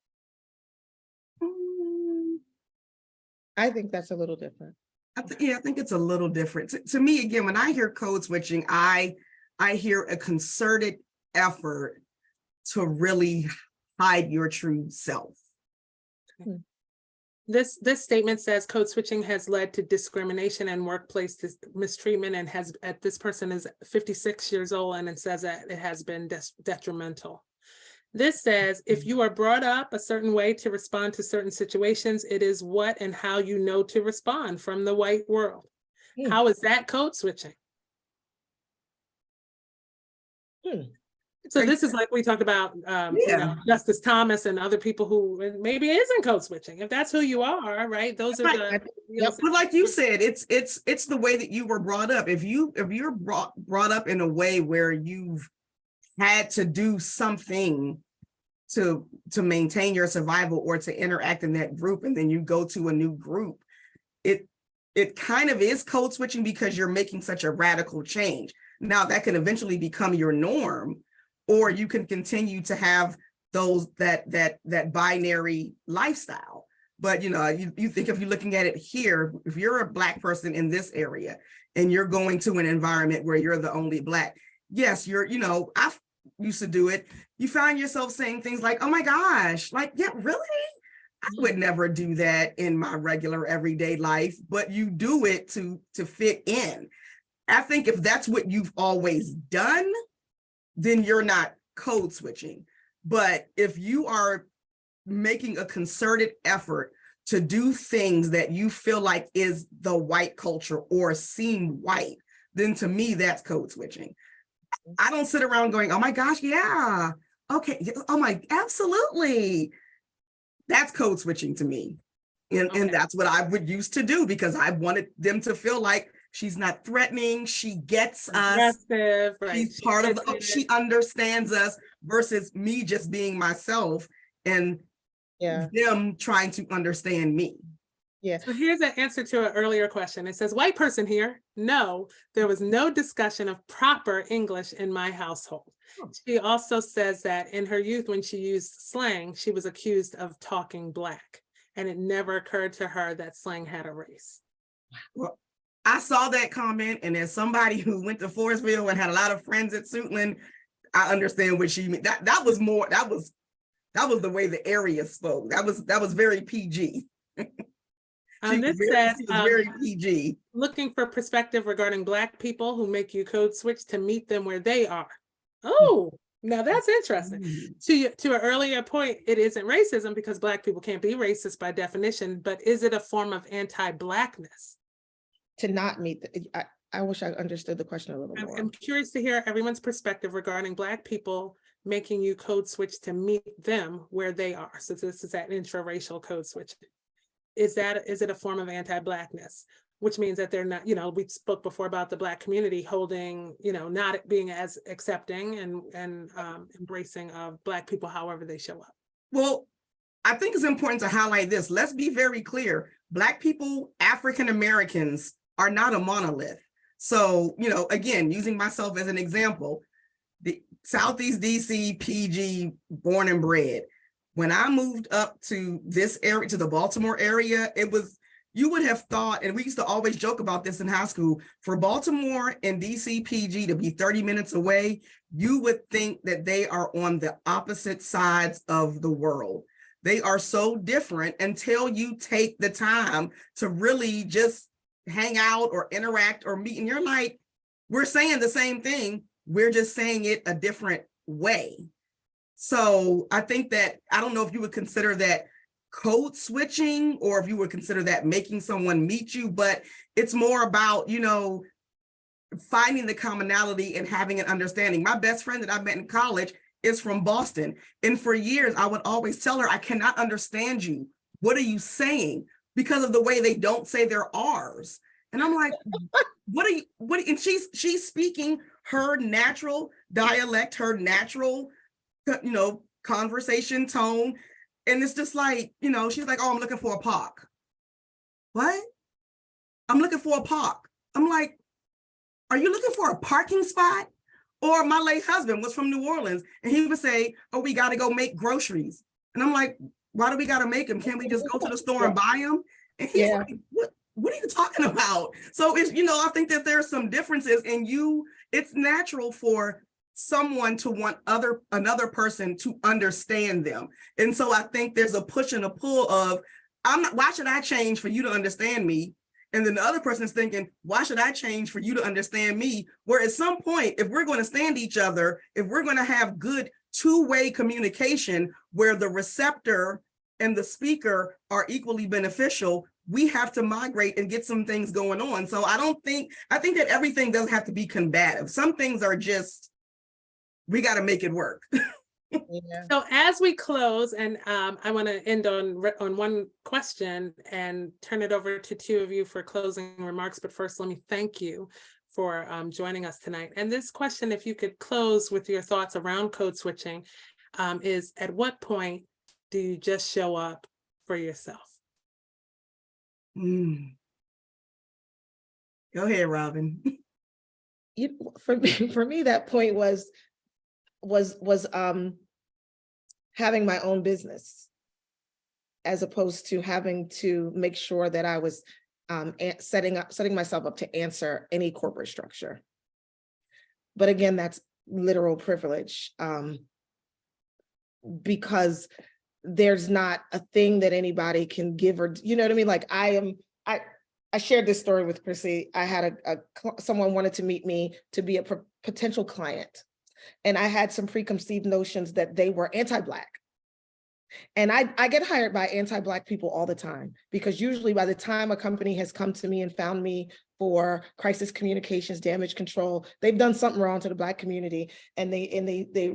I think that's a little different. I think it's a little different. To me, again, when I hear code switching, I hear a concerted effort to really hide your true self. This statement says code switching has led to discrimination and workplace mistreatment, and this person is 56 years old, and it says that it has been detrimental. This says if you are brought up a certain way to respond to certain situations, it is what and how you know to respond from the white world. How is that code switching? So this is like we talked about, you know, Justice Thomas and other people who maybe it isn't code switching. If that's who you are, right? Those are the. Yep. But like you said, it's the way that you were brought up. If you're brought up in a way where you've had to do something to maintain your survival or to interact in that group, and then you go to a new group, it kind of is code switching because you're making such a radical change. Now that can eventually become your norm, or you can continue to have those that binary lifestyle. But you know, you think if you're looking at it here, if you're a Black person in this area and you're going to an environment where you're the only Black, yes, I used to do it. You find yourself saying things like, oh my gosh, like, yeah, really? I would never do that in my regular everyday life, but you do it to fit in. I think if that's what you've always done, then you're not code switching. But if you are making a concerted effort to do things that you feel like is the white culture or seem white, then to me, that's code switching. I don't sit around going, oh my gosh, yeah. Okay. Oh my, absolutely. That's code switching to me. And that's what I would used to do because I wanted them to feel like she's not threatening. She gets us. Aggressive, right? She's part of the, she understands us versus me just being myself and them trying to understand me. Yeah. So here's an answer to an earlier question. It says, white person here. No, there was no discussion of proper English in my household. She also says that in her youth, when she used slang, she was accused of talking Black, and it never occurred to her that slang had a race. Well, I saw that comment, and as somebody who went to Forestville and had a lot of friends at Suitland, I understand what she meant. That was the way the area spoke. That was very PG. This says, very PG. Looking for perspective regarding Black people who make you code switch to meet them where they are. Oh, now that's interesting. To an earlier point, it isn't racism because Black people can't be racist by definition, but is it a form of anti-Blackness? To not meet, I wish I understood the question a little more. I'm curious to hear everyone's perspective regarding Black people making you code switch to meet them where they are. So this is that intraracial code switch. Is it a form of anti-Blackness? Which means that they're not, we spoke before about the Black community holding, not being as accepting and embracing of Black people, however they show up. Well, I think it's important to highlight this. Let's be very clear. Black people, African Americans are not a monolith. So, again, using myself as an example, the Southeast DC, PG, born and bred. When I moved up to this area, to the Baltimore area, you would have thought, and we used to always joke about this in high school, for Baltimore and DC PG to be 30 minutes away, you would think that they are on the opposite sides of the world. They are so different until you take the time to really just hang out or interact or meet. And you're like, we're saying the same thing. We're just saying it a different way. So I think that, I don't know if you would consider that code switching or if you would consider that making someone meet you, but it's more about, finding the commonality and having an understanding. My best friend that I met in college is from Boston. And for years, I would always tell her, I cannot understand you. What are you saying? Because of the way they don't say their R's. And I'm like, and she's speaking her natural dialect, her natural, conversation tone. And it's just like, she's like, oh, I'm looking for a park. What? I'm looking for a park. I'm like, are you looking for a parking spot? Or my late husband was from New Orleans and he would say, oh, we got to go make groceries. And I'm like, why do we got to make them? Can't we just go to the store and buy them? And he's like, what are you talking about? So it's, I think that there's some differences and it's natural for someone to want another person to understand them. And so I think there's a push and a pull of, why should I change for you to understand me? And then the other person is thinking, why should I change for you to understand me? Where at some point, if we're going to stand each other, if we're going to have good two-way communication where the receptor and the speaker are equally beneficial, we have to migrate and get some things going on. So I think that everything doesn't have to be combative. Some things are just, we got to make it work. Yeah. So as we close, and I want to end on one question and turn it over to two of you for closing remarks. But first, let me thank you for joining us tonight. And this question, if you could close with your thoughts around code switching, is at what point do you just show up for yourself? Go ahead, Robin. For me, that point was having my own business, as opposed to having to make sure that I was setting myself up to answer any corporate structure. But again, that's literal privilege, because there's not a thing that anybody can give, or you know what I mean? Like I shared this story with Chrissy. I had someone wanted to meet me to be a potential client. And I had some preconceived notions that they were anti-Black. And I get hired by anti-Black people all the time, because usually by the time a company has come to me and found me for crisis communications, damage control, they've done something wrong to the Black community, and they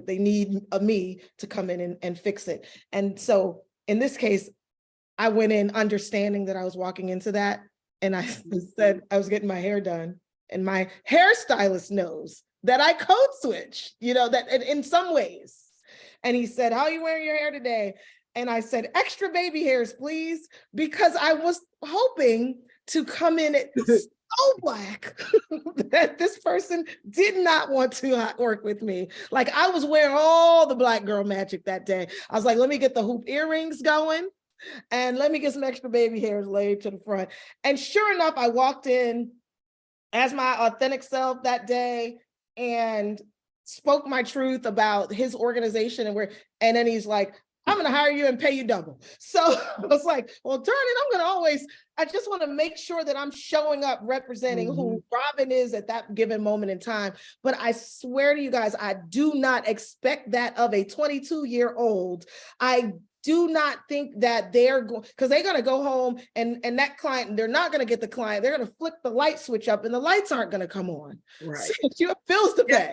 need me to come in and fix it. And so in this case, I went in understanding that I was walking into that, and I said I was getting my hair done, and my hairstylist knows that I code switch, that in some ways. And he said, "How are you wearing your hair today?" And I said, "Extra baby hairs, please," because I was hoping to come in at so Black that this person did not want to work with me. Like, I was wearing all the Black girl magic that day. I was like, let me get the hoop earrings going, and let me get some extra baby hairs laid to the front. And sure enough, I walked in as my authentic self that day and spoke my truth about his organization, and then he's like, "I'm going to hire you and pay you double." So I was like, well, darn it, I just want to make sure that I'm showing up representing who Robin is at that given moment in time. But I swear to you guys, I do not expect that of a 22-year-old. I do not think that they're going, because they're going to go home and that client, they're not going to get the client. They're going to flick the light switch up and the lights aren't going to come on. Right. So you have bills to pay.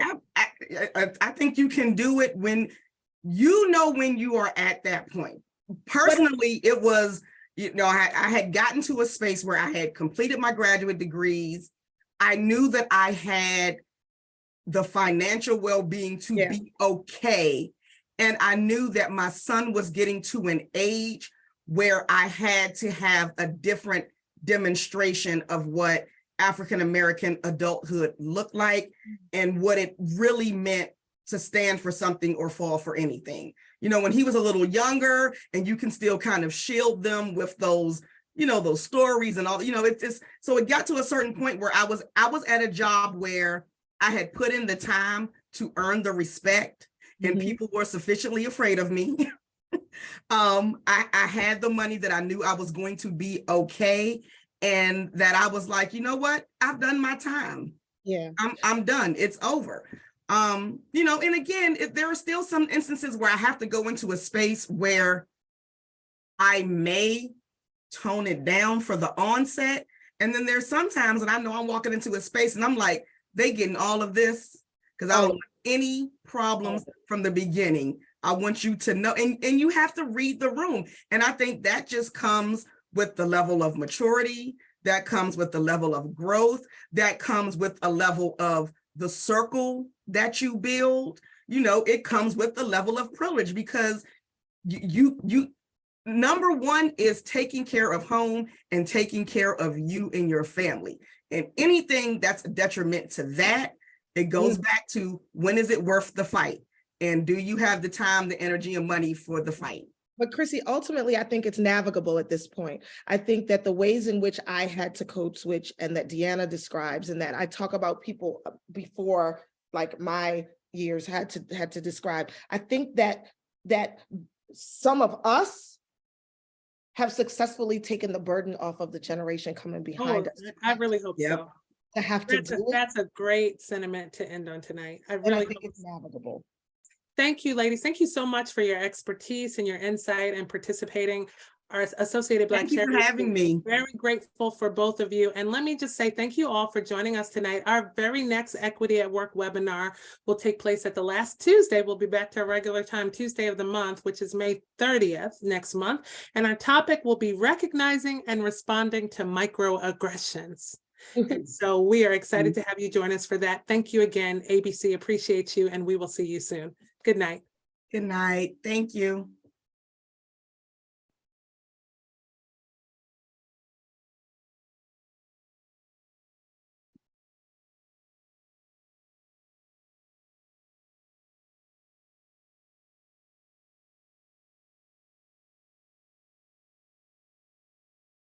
I think you can do it when you are at that point. Personally, it was, I had gotten to a space where I had completed my graduate degrees. I knew that I had the financial well-being to be okay. And I knew that my son was getting to an age where I had to have a different demonstration of what African-American adulthood looked like and what it really meant to stand for something or fall for anything. When he was a little younger, and you can still kind of shield them with those, those stories and all, so it got to a certain point where I was at a job where I had put in the time to earn the respect, and people were sufficiently afraid of me. I had the money that I knew I was going to be okay, and that I was like, you know what? I've done my time. Yeah, I'm done. It's over. And again, there are still some instances where I have to go into a space where I may tone it down for the onset. And then there's sometimes that I know I'm walking into a space and I'm like, they getting all of this because I don't want any problems from the beginning. I want you to know, and you have to read the room. And I think that just comes with the level of maturity, that comes with the level of growth, that comes with a level of the circle that you build. It comes with the level of privilege, because you number one is taking care of home and taking care of you and your family. And anything that's a detriment to that, it goes back to, when is it worth the fight? And do you have the time, the energy, and money for the fight? But Chrissy, ultimately, I think it's navigable at this point. I think that the ways in which I had to code switch, and that Deanna describes, and that I talk about people before, like my years had to describe. I think that some of us have successfully taken the burden off of the generation coming behind us. I really hope so. To have to do it. That's a great sentiment to end on tonight. I really think it's navigable. Thank you, ladies. Thank you so much for your expertise and your insight and participating. Our Associated Black Charities. Thank you for having me. Very grateful for both of you. And let me just say thank you all for joining us tonight. Our very next Equity at Work webinar will take place at the last Tuesday. We'll be back to our regular time Tuesday of the month, which is May 30th next month. And our topic will be recognizing and responding to microaggressions. And so we are excited to have you join us for that. Thank you again, ABC. Appreciate you, and we will see you soon. Good night. Good night. Thank you.